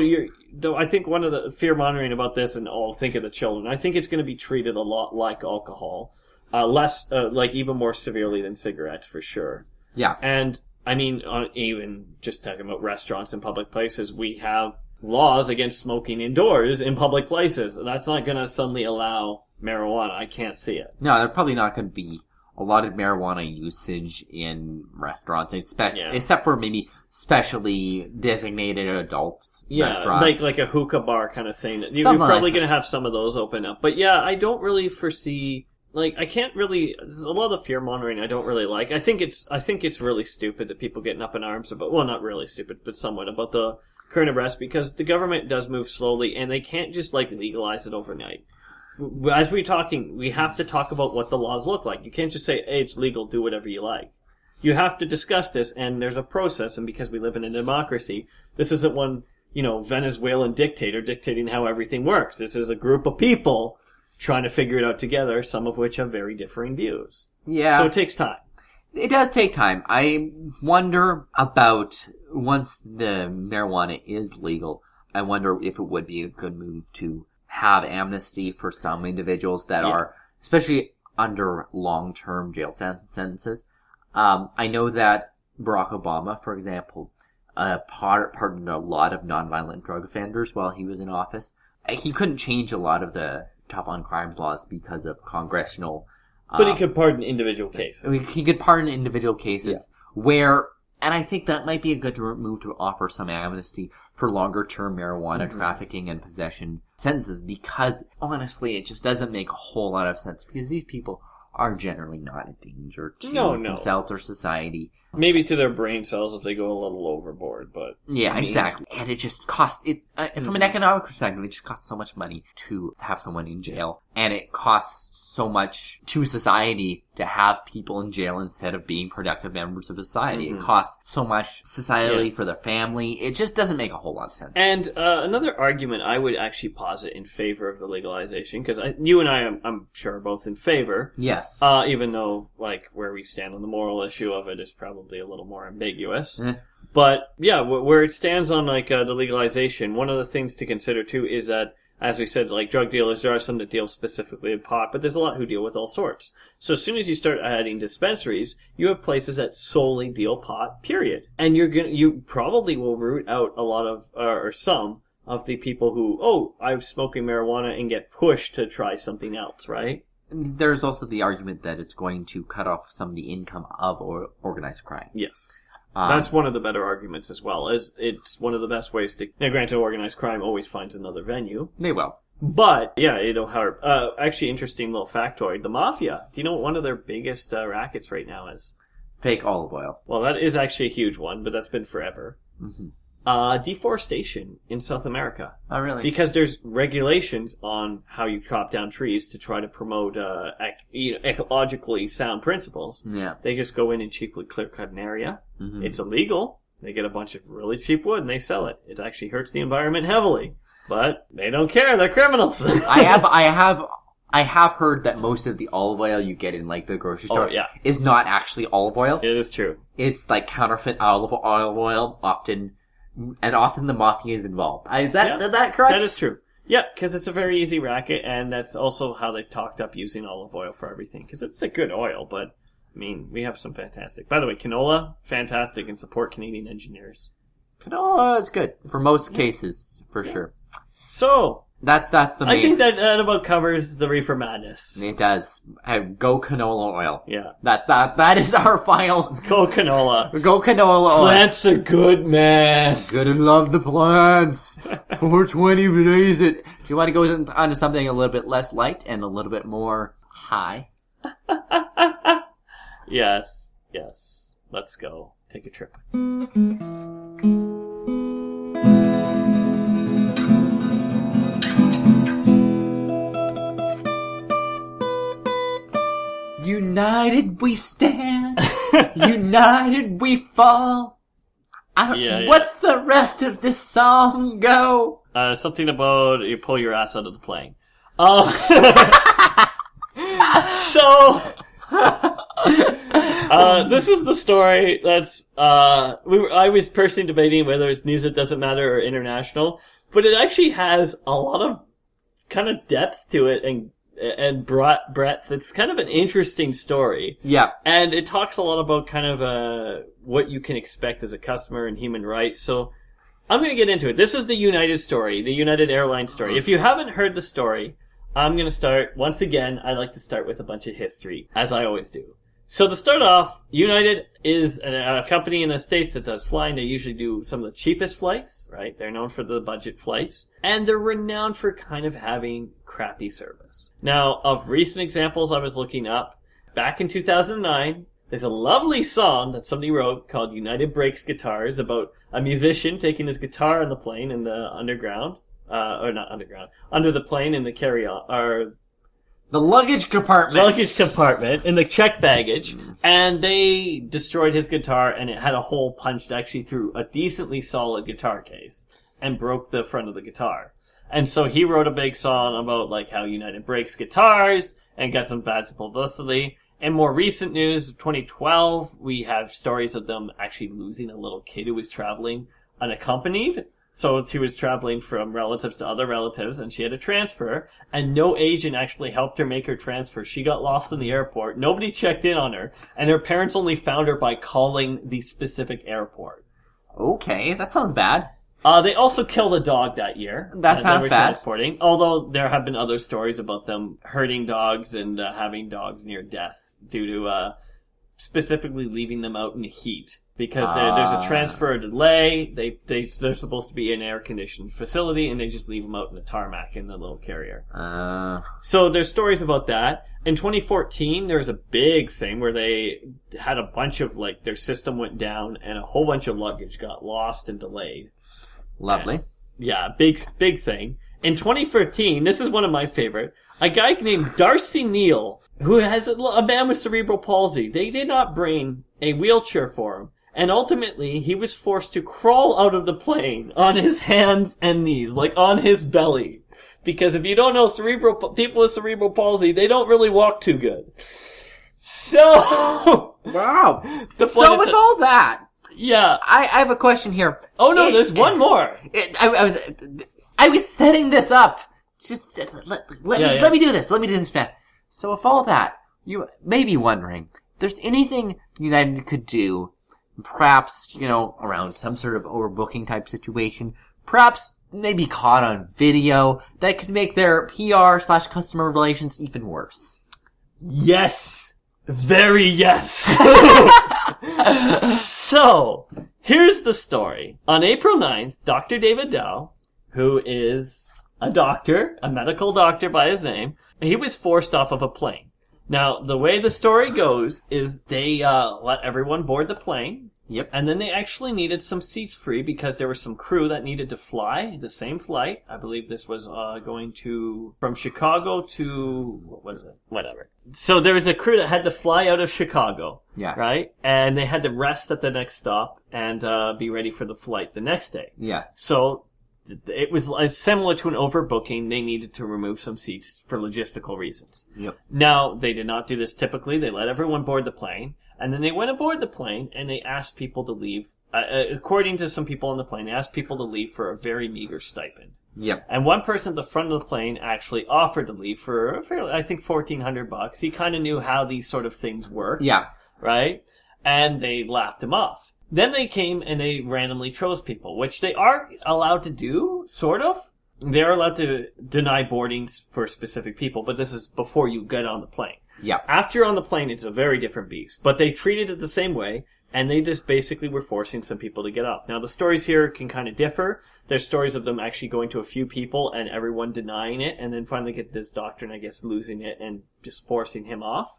I think one of the fear mongering about this, and think of the children. I think it's going to be treated a lot like alcohol. Less, even more severely than cigarettes, for sure. Yeah. And, I mean, even just talking about restaurants and public places, we have laws against smoking indoors in public places. That's not going to suddenly allow marijuana. I can't see it. No, there's probably not going to be a lot of marijuana usage in restaurants, except for maybe specially designated adult restaurants. Like a hookah bar kind of thing. You're probably going to have some of those open up. But yeah, I don't really foresee... I can't really. There's a lot of fear mongering I don't really like. I think it's really stupid that people getting up in arms about. Well, not really stupid, but somewhat about the current arrest, because the government does move slowly, and they can't just legalize it overnight. As we're talking, we have to talk about what the laws look like. You can't just say, "Hey, it's legal. Do whatever you like." You have to discuss this, and there's a process. And because we live in a democracy, this isn't one Venezuelan dictator dictating how everything works. This is a group of people trying to figure it out together, some of which have very differing views. Yeah. So it takes time. It does take time. I wonder about, once the marijuana is legal, I wonder if it would be a good move to have amnesty for some individuals that are, especially under long-term jail sentences. I know that Barack Obama, for example, pardoned a lot of nonviolent drug offenders while he was in office. He couldn't change a lot of the tough on crimes laws because of congressional... but he could pardon individual cases. He could pardon individual cases where... And I think that might be a good move to offer some amnesty for longer-term marijuana trafficking and possession sentences, because, honestly, it just doesn't make a whole lot of sense, because these people are generally not a danger to themselves or society. Maybe to their brain cells if they go a little overboard, but... Yeah, exactly. And it just costs... From an economic perspective, it just costs so much money to have someone in jail. And it costs so much to society to have people in jail instead of being productive members of society. It costs so much societally for their family. It just doesn't make a whole lot of sense. And another argument I would actually posit in favor of the legalization, because you and I, I'm sure, are both in favor. Yes. Even though, where we stand on the moral issue of it is probably a little more ambiguous. But, yeah, where it stands on, the legalization, one of the things to consider, too, is that, as we said, drug dealers, there are some that deal specifically in pot, but there's a lot who deal with all sorts. So as soon as you start adding dispensaries, you have places that solely deal pot, period. And you probably will root out a lot of, or some of the people who, I'm smoking marijuana, and get pushed to try something else, right? There's also the argument that it's going to cut off some of the income of organized crime. Yes. That's one of the better arguments as well. It's one of the best ways to... Now, granted, organized crime always finds another venue. They will. But, yeah, it'll hurt. Actually, interesting little factoid. The Mafia. Do you know what one of their biggest rackets right now is? Fake olive oil. Well, that is actually a huge one, but that's been forever. Mm-hmm. Deforestation in South America. Oh, really? Because there's regulations on how you chop down trees to try to promote ecologically sound principles. Yeah. They just go in and cheaply clear-cut an area. Mm-hmm. It's illegal. They get a bunch of really cheap wood and they sell it. It actually hurts the environment heavily. But they don't care. They're criminals. I have heard that most of the olive oil you get in the grocery store is not actually olive oil. It is true. It's counterfeit olive oil often the Mafia is involved. Is that correct? That is true. Yeah, because it's a very easy racket, and that's also how they've talked up using olive oil for everything. Because it's a good oil, but I mean, we have some fantastic. By the way, canola, fantastic, and support Canadian engineers. Canola is good for most cases, for sure. So that's the main. I think that about covers the reefer madness. It does. Go canola oil. Yeah. That is our final. Go canola. Go canola oil. Plants are good, man. Gotta love the plants. 420 blaze it. Do you want to go onto something a little bit less light and a little bit more high? Yes. Let's go. Take a trip. United we stand, united we fall. What's the rest of this song go? Something about you pull your ass out of the plane. This is the story that's, I was personally debating whether it's news that doesn't matter or international, but it actually has a lot of kind of depth to it and breadth. It's kind of an interesting story. Yeah. And it talks a lot about kind of what you can expect as a customer and human rights. So I'm going to get into it. This is the United story, the United Airlines story. If you haven't heard the story, I'm going to start, once again, I like to start with a bunch of history, as I always do. So to start off, United is a company in the States that does flying. They usually do some of the cheapest flights, right? They're known for the budget flights. And they're renowned for kind of having crappy service. Now, of recent examples I was looking up, back in 2009, there's a lovely song that somebody wrote called United Breaks Guitars about a musician taking his guitar on the plane in the underground. Under the plane in the carry-on, or the luggage compartment in the checked baggage, and they destroyed his guitar, and it had a hole punched actually through a decently solid guitar case and broke the front of the guitar. And so he wrote a big song about like how United breaks guitars and got some bad publicity. In more recent news, 2012, we have stories of them actually losing a little kid who was traveling unaccompanied. So she was traveling from relatives to other relatives, and she had a transfer, and no agent actually helped her make her transfer. She got lost in the airport. Nobody checked in on her, and her parents only found her by calling the specific airport. Okay, that sounds bad. They also killed a dog that year. That sounds bad. Transporting, although there have been other stories about them hurting dogs and having dogs near death due to specifically leaving them out in the heat. Because there's a transfer delay, they're supposed to be in an air-conditioned facility, and they just leave them out in the tarmac in the little carrier. So there's stories about that. In 2014, there was a big thing where they had a bunch of, like, their system went down, and a whole bunch of luggage got lost and delayed. Lovely. And, yeah, big thing. In 2013, this is one of my favorite, a guy named Darcy Neal, who has a man with cerebral palsy. They did not bring a wheelchair for him. And ultimately, he was forced to crawl out of the plane on his hands and knees, like on his belly. Because if you don't know, people with cerebral palsy, they don't really walk too good. So... Wow. So with all that... Yeah. I have a question here. Oh no, there's one more. I was setting this up. Just let me do this. Let me do this, man. So with all that, you may be wondering, if there's anything United could do, perhaps, around some sort of overbooking type situation, perhaps maybe caught on video, that could make their PR/customer relations even worse. Yes. Very yes. So, here's the story. On April 9th, Dr. David Dow, who is a doctor, a medical doctor by his name, he was forced off of a plane. Now, the way the story goes is they let everyone board the plane. Yep. And then they actually needed some seats free because there was some crew that needed to fly the same flight. I believe this was going from Chicago to, what was it? Whatever. So there was a crew that had to fly out of Chicago. Yeah. Right? And they had to rest at the next stop and be ready for the flight the next day. Yeah. So it was similar to an overbooking. They needed to remove some seats for logistical reasons. Yep. Now, they did not do this typically. They let everyone board the plane. And then they went aboard the plane and they asked people to leave. According to some people on the plane, they asked people to leave for a very meager stipend. Yep. And one person at the front of the plane actually offered to leave for, I think, $1,400. He kind of knew how these sort of things work. Yeah. right? And they laughed him off. Then they came and they randomly chose people, which they are allowed to do, sort of. They are allowed to deny boardings for specific people, but this is before you get on the plane. Yeah. After you're on the plane, it's a very different beast. But they treated it the same way, and they just basically were forcing some people to get off. Now, the stories here can kind of differ. There's stories of them actually going to a few people and everyone denying it, and then finally get this doctor, I guess, losing it and just forcing him off,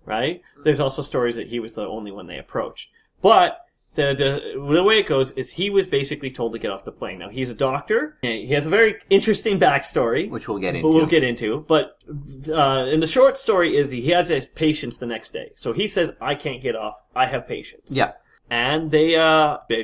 right? There's also stories that he was the only one they approached. But the way it goes is he was basically told to get off the plane. Now, he's a doctor. He has a very interesting backstory. Which we'll get into. But in the short story is he had his patients the next day. So he says, I can't get off. I have patients. Yeah. And they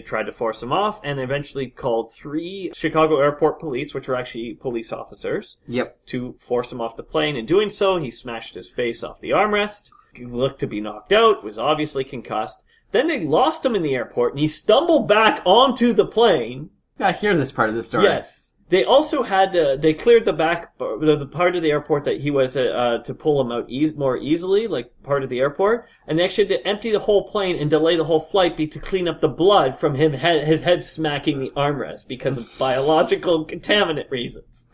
tried to force him off and eventually called 3 Chicago airport police, which were actually police officers. Yep. To force him off the plane. In doing so, he smashed his face off the armrest. He looked to be knocked out, was obviously concussed. Then they lost him in the airport, and he stumbled back onto the plane. I hear this part of the story. Yes. They also had they cleared the part of the airport that he was to pull him out more easily, like part of the airport, and they actually had to empty the whole plane and delay the whole flight to clean up the blood from his head smacking the armrest because of biological contaminant reasons.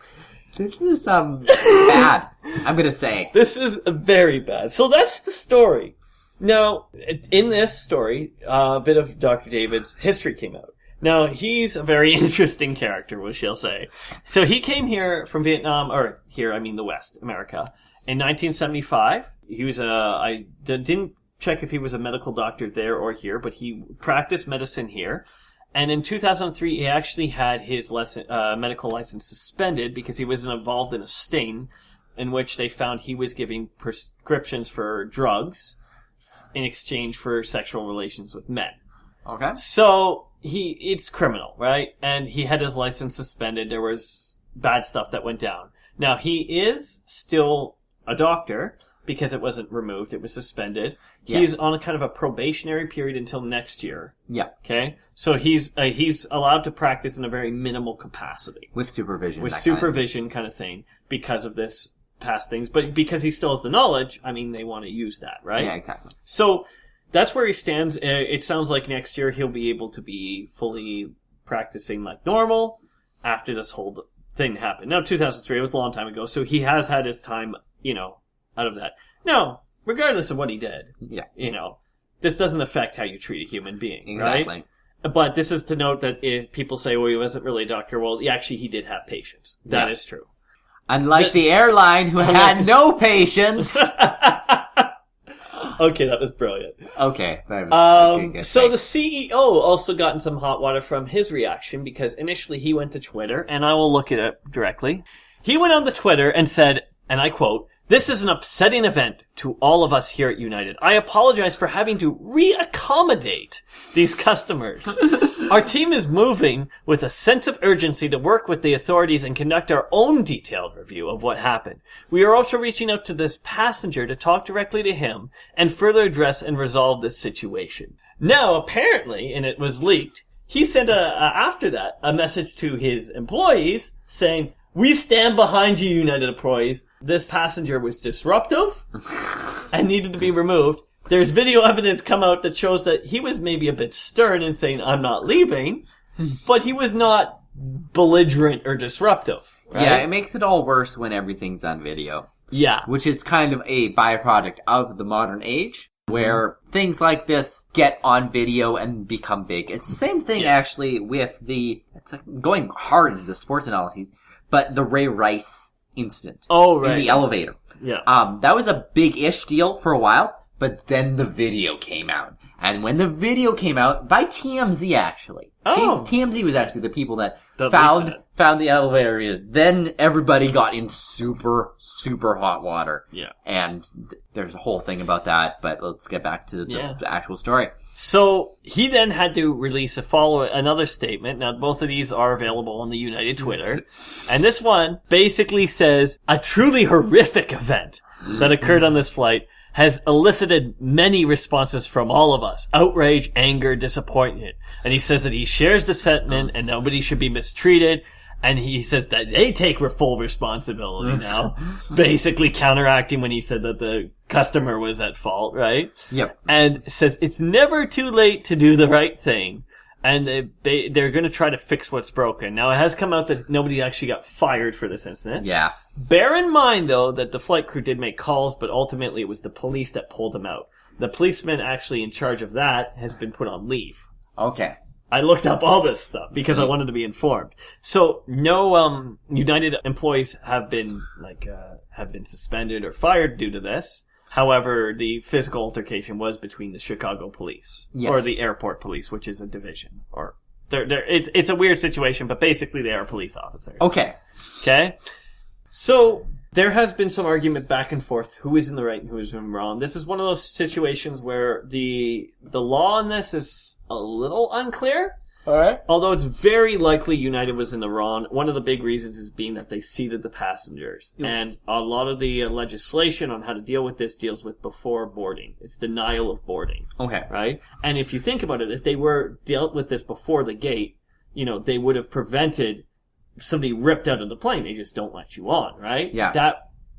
This is bad, I'm going to say. This is very bad. So that's the story. Now, in this story, a bit of Dr. David's history came out. Now, he's a very interesting character, we shall say. So he came here from Vietnam, or here, I mean the West, America, in 1975. He was I didn't check if he was a medical doctor there or here, but he practiced medicine here. And in 2003, he actually had his medical license suspended because he was involved in a sting in which they found he was giving prescriptions for drugs in exchange for sexual relations with men. Okay. So, it's criminal, right? And he had his license suspended. There was bad stuff that went down. Now, he is still a doctor because it wasn't removed. It was suspended. Yeah. He's on a kind of a probationary period until next year. Yeah. Okay? So he's allowed to practice in a very minimal capacity. With supervision. With supervision kind of thing because of this past things, but because he still has the knowledge, I mean, they want to use that, right? Yeah, exactly. So that's where he stands. It sounds like next year he'll be able to be fully practicing like normal after this whole thing happened. Now, 2003, it was a long time ago, so he has had his time, out of that. Now, regardless of what he did, this doesn't affect how you treat a human being, exactly. Right? But this is to note that if people say, well, he wasn't really a doctor, well, actually, he did have patients. That is true. Unlike the airline who had no patience. Okay, that was brilliant. Okay. So the CEO also got in some hot water from his reaction because initially he went to Twitter, and I will look it up directly. He went on to Twitter and said, and I quote, "This is an upsetting event to all of us here at United. I apologize for having to reaccommodate these customers. Our team is moving with a sense of urgency to work with the authorities and conduct our own detailed review of what happened. We are also reaching out to this passenger to talk directly to him and further address and resolve this situation." Now, apparently, and it was leaked, he sent after that a message to his employees saying, "We stand behind you, United employees. This passenger was disruptive and needed to be removed. There's video evidence come out that shows that he was maybe a bit stern in saying, 'I'm not leaving,' but he was not belligerent or disruptive." Right? Yeah, it makes it all worse when everything's on video. Yeah. Which is kind of a byproduct of the modern age, where things like this get on video and become big. It's the same thing, actually, with it's like going hard into the sports analyses, but the Ray Rice incident. Oh, right. In the elevator. Yeah. That was a big-ish deal for a while, but then the video came out. And when the video came out, by TMZ, actually. Oh. TMZ was actually the people that found the elevator. Then everybody got in super, super hot water. Yeah. And there's a whole thing about that, but let's get back to the actual story. So he then had to release another statement. Now, both of these are available on the United Twitter. And this one basically says, "A truly horrific event that occurred on this flight has elicited many responses from all of us. Outrage, anger, disappointment." And he says that he shares the sentiment and nobody should be mistreated. And he says that they take full responsibility now. Basically counteracting when he said that the customer was at fault, right? Yep. And says it's never too late to do the right thing. And they're going to try to fix what's broken. Now, it has come out that nobody actually got fired for this incident. Yeah. Bear in mind, though, that the flight crew did make calls, but ultimately it was the police that pulled them out. The policeman actually in charge of that has been put on leave. Okay. I looked up all this stuff because I wanted to be informed. So, no United employees have been suspended or fired due to this. However, the physical altercation was between the Chicago police or the airport police, which is a division. Or it's a weird situation, but basically they are police officers. Okay. So there has been some argument back and forth who is in the right and who is in the wrong. This is one of those situations where the law on this is a little unclear. All right. Although it's very likely United was in the wrong. One of the big reasons is being that they seated the passengers. Yep. And a lot of the legislation on how to deal with this deals with before boarding. It's denial of boarding. Okay. Right? And if you think about it, if they were dealt with this before the gate, they would have prevented somebody ripped out of the plane. They just don't let you on, right? Yeah.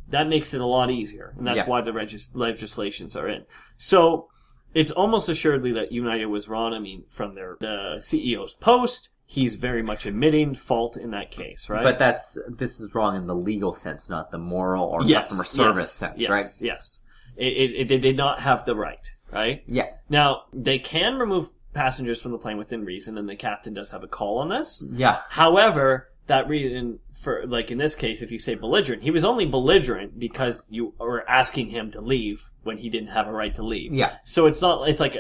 That makes it a lot easier. And that's why the legislations are in. So it's almost assuredly that United was wrong. I mean, from the CEO's post, he's very much admitting fault in that case, right? But this is wrong in the legal sense, not the moral or customer service sense, right? Yes. It did not have the right, right? Yeah. Now, they can remove passengers from the plane within reason, and the captain does have a call on this. Yeah. However, that reason for, like in this case, if you say belligerent, he was only belligerent because you were asking him to leave when he didn't have a right to leave. Yeah. So it's like a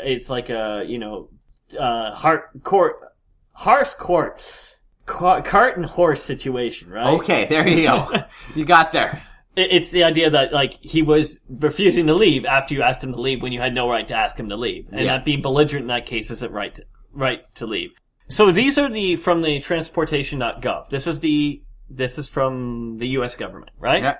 cart and horse situation, right? Okay, there you go. You got there. It's the idea that like he was refusing to leave after you asked him to leave when you had no right to ask him to leave, and that being belligerent in that case isn't right to leave. So these are from the transportation.gov. This is from the U.S. government, right? Yeah.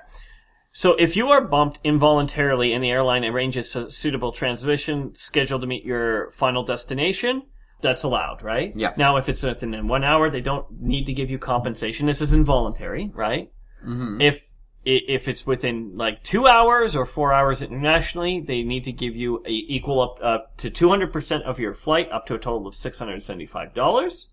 So if you are bumped involuntarily and the airline arranges a suitable transmission schedule to meet your final destination, that's allowed, right? Yeah. Now, if it's within 1 hour, they don't need to give you compensation. This is involuntary, right? Mm-hmm. If it's within like 2 hours or 4 hours internationally, they need to give you equal up to 200% of your flight, up to a total of $675.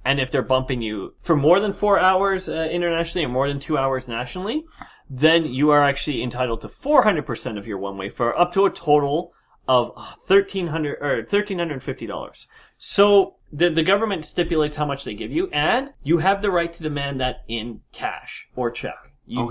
And if they're bumping you for more than 4 hours internationally or more than 2 hours nationally, then you are actually entitled to 400% of your one-way fare, up to a total of $1,350. So the government stipulates how much they give you, and you have the right to demand that in cash or check.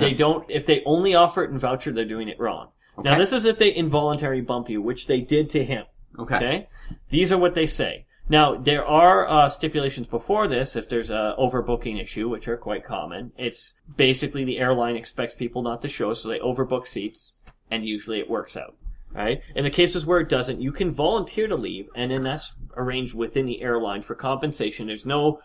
They don't. If they only offer it in voucher, they're doing it wrong. Okay. Now, this is if they involuntarily bump you, which they did to him. Okay. These are what they say. Now, there are stipulations before this if there's a overbooking issue, which are quite common. It's basically the airline expects people not to show, so they overbook seats, and usually it works out. Right? In the cases where it doesn't, you can volunteer to leave, and then that's arranged within the airline for compensation. There's no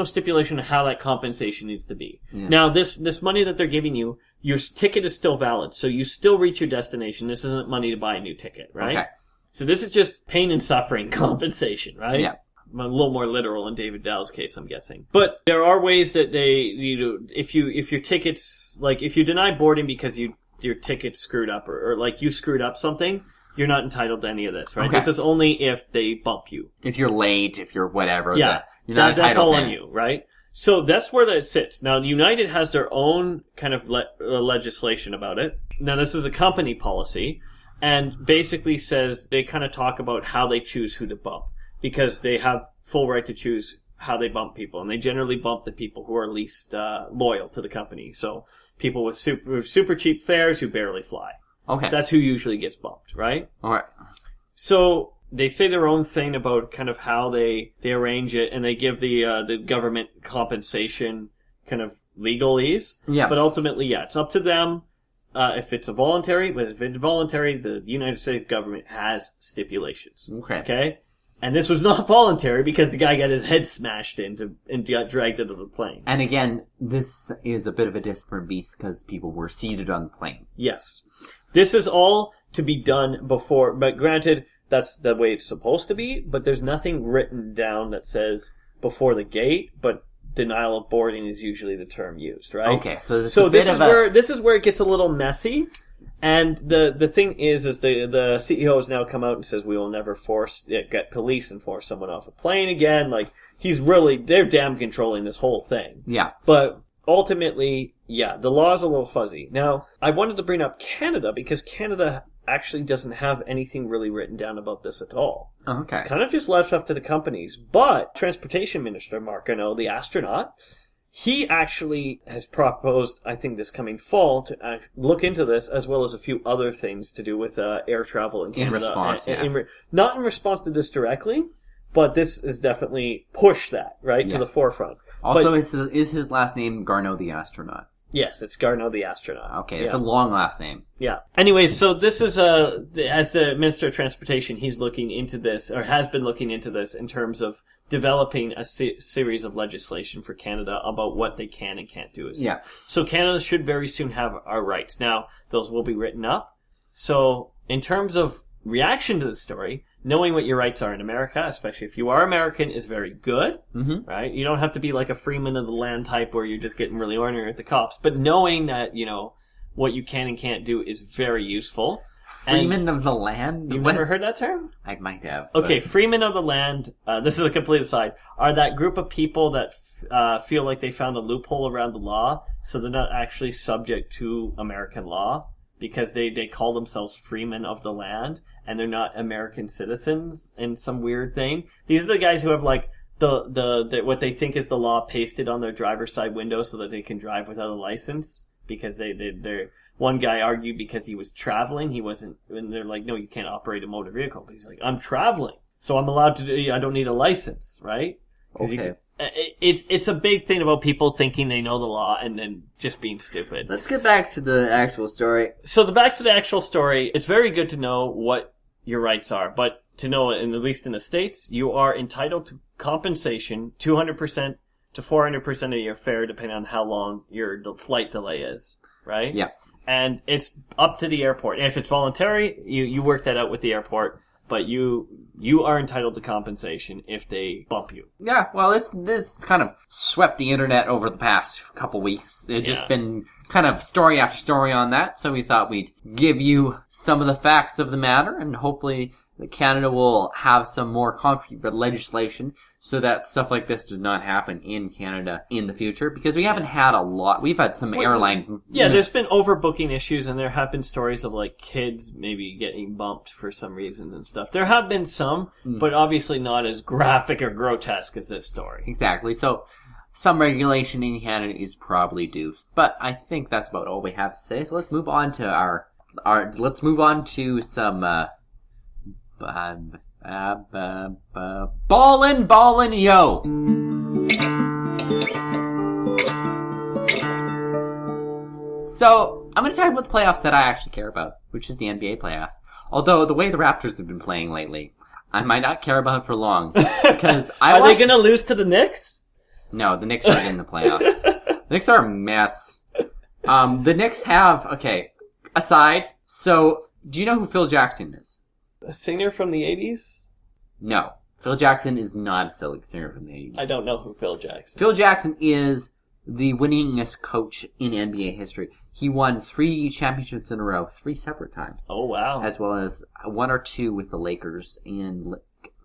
stipulation of how that compensation needs to be. Yeah. Now, this money that they're giving you, your ticket is still valid, so you still reach your destination. This isn't money to buy a new ticket, right? Okay. So this is just pain and suffering compensation, right? Yeah. A little more literal in David Dow's case, I'm guessing. But there are ways that if your ticket's, like, if you deny boarding because your ticket's screwed up or like you screwed up something, you're not entitled to any of this, right? Okay. This is only if they bump you. If you're late, if you're whatever. Yeah. You're not entitled. That's all on you, right? So that's where that sits. Now, United has their own kind of legislation about it. Now, this is a company policy, and basically says they kind of talk about how they choose who to bump, because they have full right to choose how they bump people, and they generally bump the people who are least loyal to the company. So people with super cheap fares who barely fly. Okay. That's who usually gets bumped, right? All right. So they say their own thing about kind of how they arrange it, and they give the government compensation kind of legalese. Yeah. But ultimately, it's up to them if it's voluntary. But if it's voluntary, the United States government has stipulations. Okay. Okay. And this was not voluntary because the guy got his head smashed in and got dragged into the plane. And again, this is a bit of a different beast because people were seated on the plane. Yes. This is all to be done before, but granted, that's the way it's supposed to be, but there's nothing written down that says before the gate, but denial of boarding is usually the term used, right? Okay, so this is where it gets a little messy, And the thing is the CEO has now come out and says we will never get police and force someone off a plane again. Like, they're damn controlling this whole thing. Yeah. But ultimately, yeah, the law is a little fuzzy. Now, I wanted to bring up Canada because Canada actually doesn't have anything really written down about this at all. Oh, okay. It's kind of just left up to the companies. But Transportation Minister Mark Garneau, the astronaut, he actually has proposed, I think this coming fall, to look into this, as well as a few other things to do with air travel in Canada. In response, not in response to this directly, but this is definitely pushed that, right, to the forefront. Also, is his last name Garneau the astronaut? Yes, it's Garneau the astronaut. Okay, it's a long last name. Yeah. Anyways, so this is as the Minister of Transportation, he's looking into this, or has been looking into this in terms of developing a series of legislation for Canada about what they can and can't do. Yeah. So Canada should very soon have our rights. Now, those will be written up. So in terms of reaction to the story, knowing what your rights are in America, especially if you are American, is very good, right? You don't have to be like a freeman of the land type where you're just getting really ornery with the cops. But knowing that, what you can and can't do is very useful. Freeman of the land? You've never heard that term? I might have. Okay, freeman of the land, this is a complete aside, are that group of people that feel like they found a loophole around the law, so they're not actually subject to American law, because they call themselves freemen of the land, and they're not American citizens in some weird thing. These are the guys who have like the what they think is the law pasted on their driver's side window so that they can drive without a license, because they're one guy argued because he was traveling, he wasn't, and they're like, no, you can't operate a motor vehicle. But he's like, I'm traveling, so I'm allowed to do, I don't need a license, right? Okay. It's a big thing about people thinking they know the law and then just being stupid. Let's get back to the actual story. So back to the actual story, it's very good to know what your rights are, but to know, at least in the States, you are entitled to compensation, 200% to 400% of your fare, depending on how long your flight delay is, right? Yeah. And it's up to the airport. If it's voluntary, you work that out with the airport, but you are entitled to compensation if they bump you. Yeah, well, this kind of swept the internet over the past couple weeks. It's just been kind of story after story on that, so we thought we'd give you some of the facts of the matter, and hopefully Canada will have some more concrete legislation so that stuff like this does not happen in Canada in the future, because we haven't had a lot. We've had some airline... Yeah, there's been overbooking issues, and there have been stories of like kids maybe getting bumped for some reason and stuff. There have been some, but obviously not as graphic or grotesque as this story. Exactly. So some regulation in Canada is probably due. But I think that's about all we have to say. So let's move on to let's move on to some ballin' yo. So I'm going to talk about the playoffs that I actually care about, which is the NBA playoffs. Although the way the Raptors have been playing lately, I might not care about it for long, because Are they going to lose to the Knicks? No, the Knicks are in the playoffs. The Knicks are a mess. The Knicks have, aside, so do you know who Phil Jackson is? A singer from the 80s? No. Phil Jackson is not a singer from the 80s. I don't know who Phil Jackson is. Phil Jackson is the winningest coach in NBA history. He won 3 championships in a row, 3 separate times. Oh, wow. As well as 1 or 2 with the Lakers in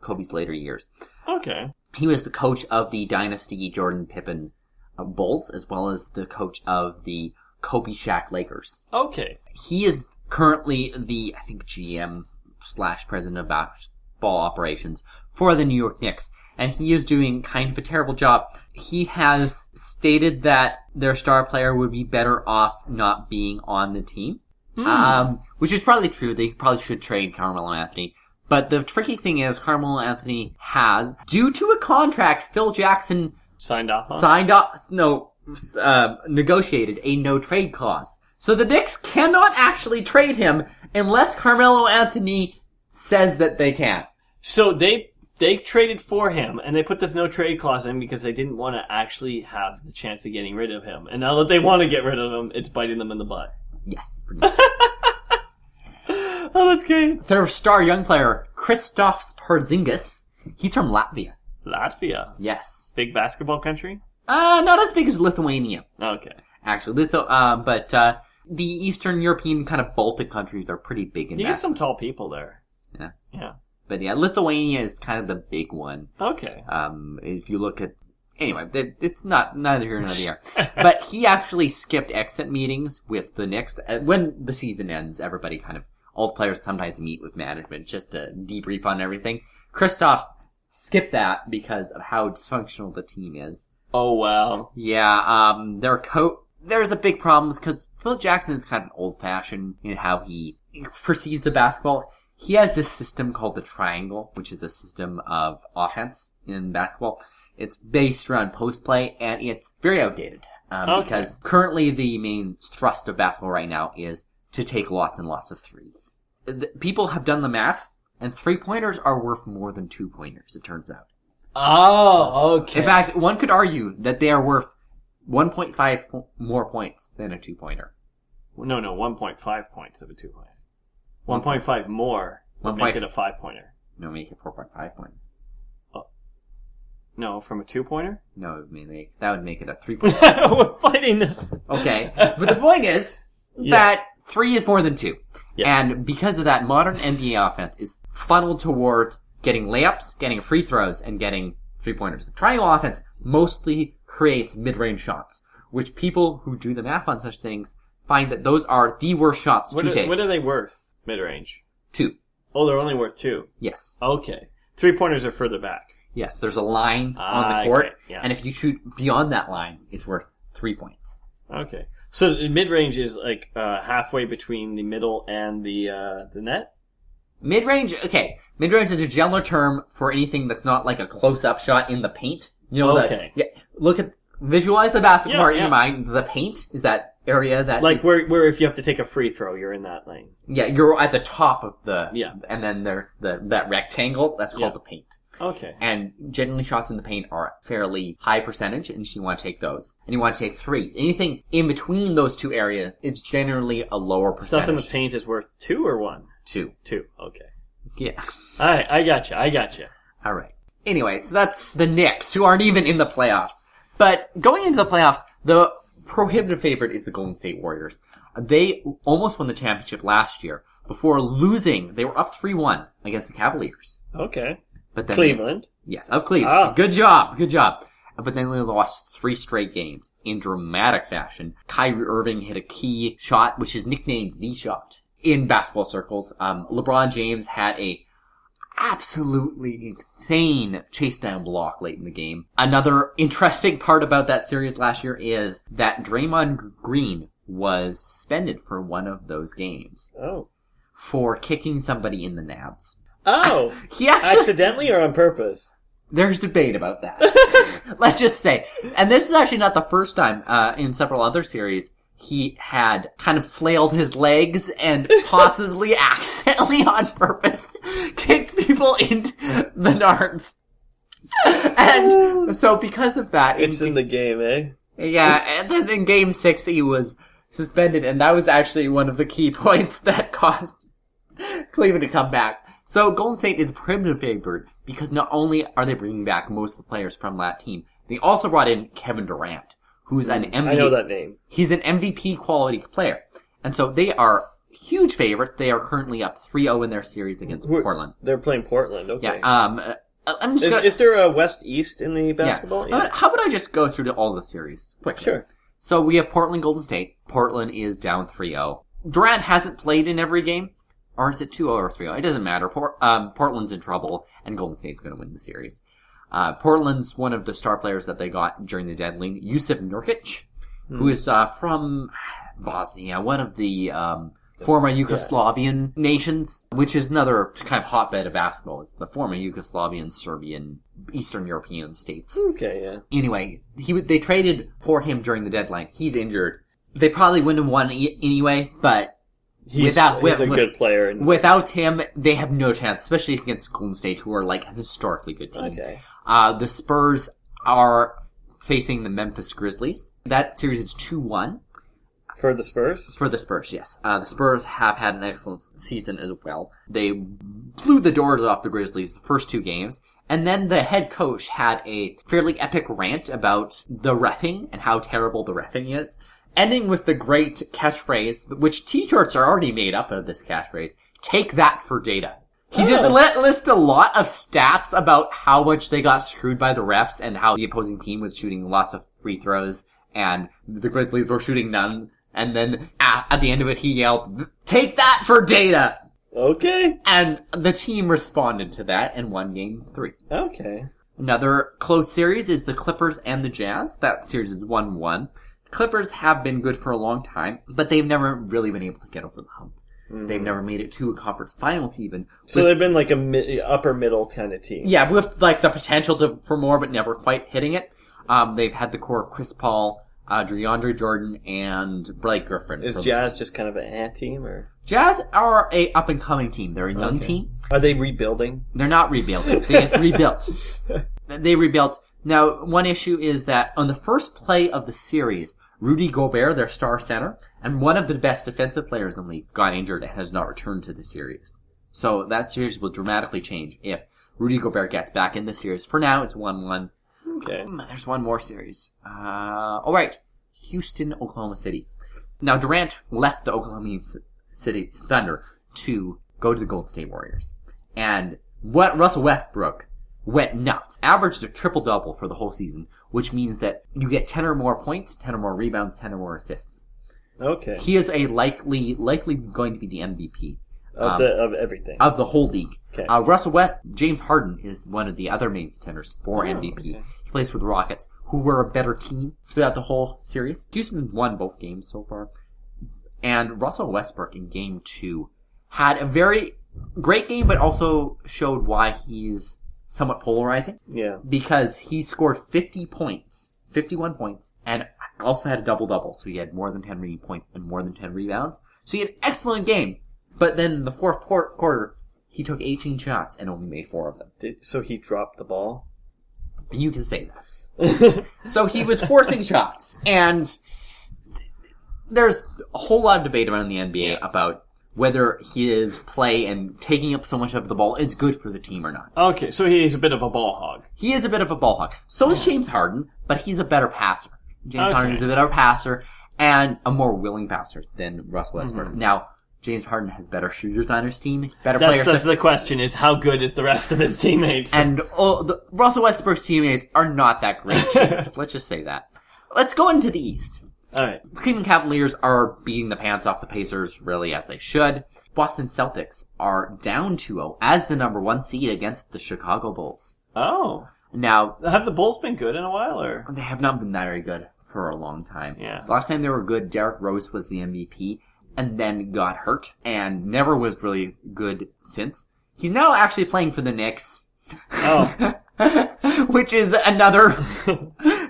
Kobe's later years. Okay. He was the coach of the dynasty Jordan Pippen Bulls, as well as the coach of the Kobe Shaq Lakers. Okay. He is currently the, I think, GM / president of basketball operations for the New York Knicks. And he is doing kind of a terrible job. He has stated that their star player would be better off not being on the team. Which is probably true. They probably should trade Carmelo Anthony. But the tricky thing is, Carmelo Anthony has, due to a contract Phil Jackson negotiated a no-trade clause. So the Knicks cannot actually trade him unless Carmelo Anthony says that they can. So they traded for him, and they put this no-trade clause in because they didn't want to actually have the chance of getting rid of him. And now that they want to get rid of him, it's biting them in the butt. Yes, pretty much. Oh, that's great. Their star young player, Kristaps Porzingis, he's from Latvia. Latvia? Yes. Big basketball country? Not as big as Lithuania. Okay. Actually, the Eastern European kind of Baltic countries are pretty big in You basketball. get some tall people there. Yeah. Yeah. But yeah, Lithuania is kind of the big one. Okay. If you look at... Anyway, it's not neither here nor there. But he actually skipped exit meetings with the Knicks. When the season ends, everybody kind of... All the players sometimes meet with management just to debrief on everything. Kristaps skipped that because of how dysfunctional the team is. Oh, wow. Yeah, there's a big problem because Phil Jackson is kind of old-fashioned in how he perceives the basketball. He has this system called the triangle, which is a system of offense in basketball. It's based around post play, and it's very outdated. Because currently the main thrust of basketball right now is to take lots and lots of threes. People have done the math, and 3-pointers are worth more than 2-pointers, it turns out. Oh, okay. In fact, one could argue that they are worth 1.5 more points than a 2-pointer. No, 1.5 points of a 2-pointer. 1.5 more would make it a 5-pointer. No, make it 4.5 pointer. Oh. No, from a 2-pointer? No, that would make it a 3-pointer. We're fighting. Okay, but the point is that 3 is more than 2. Yeah. And because of that, modern NBA offense is funneled towards getting layups, getting free throws, and getting 3-pointers. The triangle offense mostly creates mid-range shots, which people who do the math on such things find that those are the worst shots to take. What are they worth, mid-range? 2. Oh, they're only worth 2? Yes. Okay. 3-pointers are further back. Yes, there's a line on the court, and if you shoot beyond that line, it's worth 3 points. Okay. So mid-range is like halfway between the middle and the net? Mid-range, okay. Mid-range is a general term for anything that's not like a close-up shot in the paint. You know, visualize the basketball in your mind. The paint is that area that... Like where if you have to take a free throw, you're in that lane. Yeah, you're at the top of the... Yeah. And then there's that rectangle, that's called the paint. Okay. And generally shots in the paint are fairly high percentage, and you want to take those. And you want to take 3. Anything in between those two areas, it's generally a lower percentage. Stuff in the paint is worth 2 or 1? 2. 2, okay. Yeah. Alright, I gotcha. Alright. Anyway, so that's the Knicks, who aren't even in the playoffs. But going into the playoffs, the prohibitive favorite is the Golden State Warriors. They almost won the championship last year. Before losing, they were up 3-1 against the Cavaliers. Okay. But then Cleveland. Yes, of Cleveland. Oh. Good job. But then they lost 3 straight games in dramatic fashion. Kyrie Irving hit a key shot, which is nicknamed the shot in basketball circles. LeBron James had a absolutely insane chase down block late in the game. Another interesting part about that series last year is that Draymond Green was suspended for one of those games. Oh. For kicking somebody in the nads. Oh! He actually, accidentally or on purpose? There's debate about that. Let's just say. And this is actually not the first time, in several other series, he had kind of flailed his legs and possibly accidentally on purpose kicked people into the nards. And so because of that... It's in the game, eh? Yeah, and then in Game 6 he was suspended, and that was actually one of the key points that caused Cleveland to come back. So Golden State is a prohibitive favorite because not only are they bringing back most of the players from that team, they also brought in Kevin Durant, who's an MVP. I know that name. He's an MVP quality player. And so they are huge favorites. They are currently up 3-0 in their series against Portland. They're playing Portland, okay. Yeah, I'm just is there a West-East in the basketball? Yeah. How about I just go through all the series quickly? Sure. So we have Portland Golden State. Portland is down 3-0. Durant hasn't played in every game. Or is it 2-0 or 3-0? It doesn't matter. Portland's in trouble, and Golden State's going to win the series. Portland's one of the star players that they got during the deadline, Jusuf Nurkic, who is from Bosnia, one of the former Yugoslavian nations, which is another kind of hotbed of basketball. It's the former Yugoslavian, Serbian, Eastern European states. Okay, yeah. Anyway, they traded for him during the deadline. He's injured. They probably wouldn't have won anyway, but... He's a good player. Without him, they have no chance, especially against Golden State, who are like a historically good team. Okay. The Spurs are facing the Memphis Grizzlies. That series is 2-1. For the Spurs? For the Spurs, yes. The Spurs have had an excellent season as well. They blew the doors off the Grizzlies the first 2 games. And then the head coach had a fairly epic rant about the reffing and how terrible the reffing is. ending with the great catchphrase, which t-shirts are already made up of this catchphrase, take that for data. He just lists a lot of stats about how much they got screwed by the refs and how the opposing team was shooting lots of free throws and the Grizzlies were shooting none. And then at the end of it, he yelled, take that for data! Okay. And the team responded to that and won game 3. Okay. Another close series is the Clippers and the Jazz. That series is 1-1. Clippers have been good for a long time, but they've never really been able to get over the hump. Mm-hmm. They've never made it to a conference finals even. So they've been like a upper middle kind of team. Yeah, with like the potential for more, but never quite hitting it. They've had the core of Chris Paul, DeAndre Jordan, and Blake Griffin. Is Jazz just kind of an ant team, or? Jazz are a up-and-coming team. They're a young team. Are they rebuilding? They're not rebuilding. They have rebuilt. They rebuilt. Now, one issue is that on the first play of the series, Rudy Gobert, their star center, and one of the best defensive players in the league, got injured and has not returned to the series. So that series will dramatically change if Rudy Gobert gets back in the series. For now, it's 1-1. Okay. There's one more series. All right. Houston, Oklahoma City. Now, Durant left the Oklahoma City Thunder to go to the Golden State Warriors. And what Russell Westbrook went nuts. Averaged a triple-double for the whole season, which means that you get 10 or more points, 10 or more rebounds, 10 or more assists. Okay. He is a likely going to be the MVP. Of everything. Of the whole league. Okay. James Harden is one of the other main contenders for MVP. Okay. He plays for the Rockets, who were a better team throughout the whole series. Houston won both games so far. And Russell Westbrook in game 2 had a very great game, but also showed why he's somewhat polarizing. Yeah. Because he scored 51 points, and also had a double-double. So he had more than 10 points and more than 10 rebounds. So he had an excellent game. But then the fourth quarter, he took 18 shots and only made 4 of them. So he dropped the ball? You can say that. So he was forcing shots. And there's a whole lot of debate around the NBA about whether his play and taking up so much of the ball is good for the team or not. Okay, so he's a bit of a ball hog. He is a bit of a ball hog. So is James Harden, but he's a better passer. James Harden is a better passer and a more willing passer than Russell Westbrook. Mm-hmm. Now, James Harden has better shooters on his team, better players. That's the question: is how good is the rest of his teammates? And Russell Westbrook's teammates are not that great shooters. Let's just say that. Let's go into the East. All right. Cleveland Cavaliers are beating the pants off the Pacers, really, as they should. Boston Celtics are down 2-0 as the number 1 seed against the Chicago Bulls. Oh. Now, have the Bulls been good in a while, or? They have not been very good for a long time. Yeah. Last time they were good, Derrick Rose was the MVP. And then got hurt, and never was really good since. He's now actually playing for the Knicks. Oh. Which is another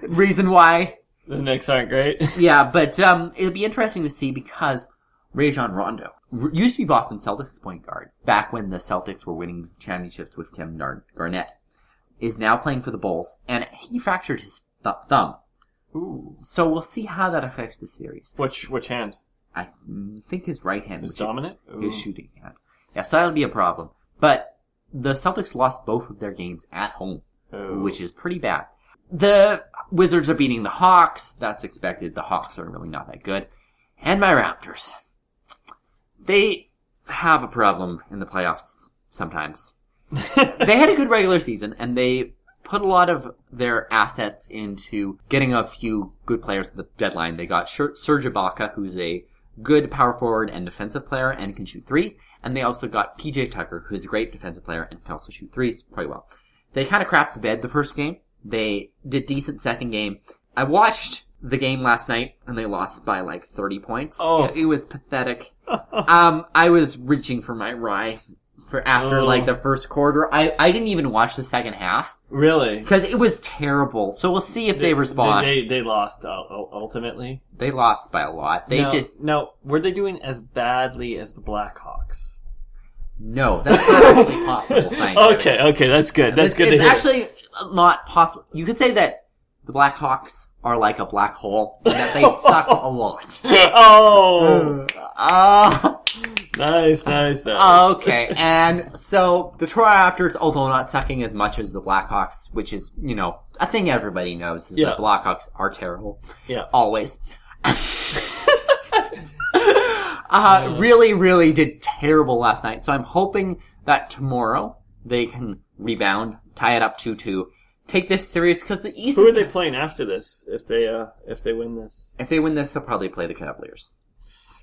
reason why. The Knicks aren't great. Yeah, but it'll be interesting to see because Rajon Rondo used to be Boston Celtics point guard, back when the Celtics were winning championships with Kevin Garnett, is now playing for the Bulls, and he fractured his thumb. Ooh. So we'll see how that affects the series. Which hand? I think his right hand is dominant. His shooting hand. Yeah, so that'll be a problem. But the Celtics lost both of their games at home, which is pretty bad. The Wizards are beating the Hawks. That's expected. The Hawks are really not that good. And my Raptors. They have a problem in the playoffs sometimes. They had a good regular season, and they put a lot of their assets into getting a few good players at the deadline. They got Serge Ibaka, who's a good power forward and defensive player and can shoot threes. And they also got PJ Tucker, who's a great defensive player and can also shoot threes quite well. They kind of crapped the bed the first game. They did decent second game. I watched the game last night and they lost by like 30 points. Oh. It was pathetic. I was reaching for my rye after like the first quarter. I didn't even watch the second half. Really? Because it was terrible. So we'll see if they respond. They lost ultimately. They lost by a lot. Now, were they doing as badly as the Blackhawks? No, that's not actually possible. Thank you. Okay, that's good. That's good. It's actually not possible. You could say that the Blackhawks are like a black hole, and that they suck a lot. Oh! Nice. Okay, and so the Toronto Raptors, although not sucking as much as the Blackhawks, which is, a thing everybody knows, is that the Blackhawks are terrible. Yeah. Always. Really, really did terrible last night. So I'm hoping that tomorrow they can rebound, tie it up 2-2, take this serious, because the East... Who are they playing after this, if they win this? If they win this, they'll probably play the Cavaliers.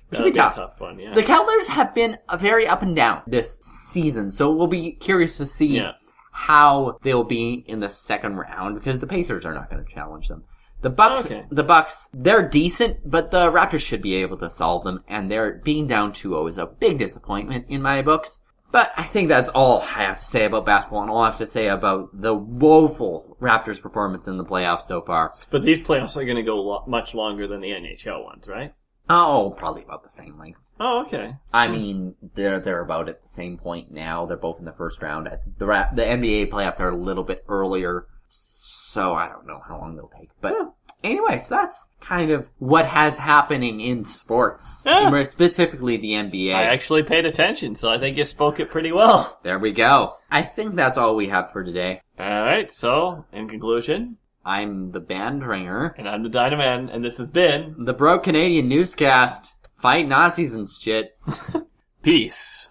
Which That'll will be tough. A tough one, yeah. The Cavaliers have been very up and down this season, so we'll be curious to see how they'll be in the second round, because the Pacers are not going to challenge them. The Bucks, they're decent, but the Raptors should be able to solve them, and they're being down 2-0 is a big disappointment in my books. But I think that's all I have to say about basketball, and all I have to say about the woeful Raptors performance in the playoffs so far. But these playoffs are going to go much longer than the NHL ones, right? Oh, probably about the same length. Oh, okay. I mean, they're about at the same point now. They're both in the first round. The NBA playoffs are a little bit earlier, so I don't know how long they'll take. But anyway, so that's kind of what has happening in sports, specifically the NBA. I actually paid attention, so I think you spoke it pretty well. There we go. I think that's all we have for today. All right, so in conclusion... I'm the Band Ringer. And I'm the Dynaman, and this has been... the Broke Canadian Newscast. Fight Nazis and shit. Peace.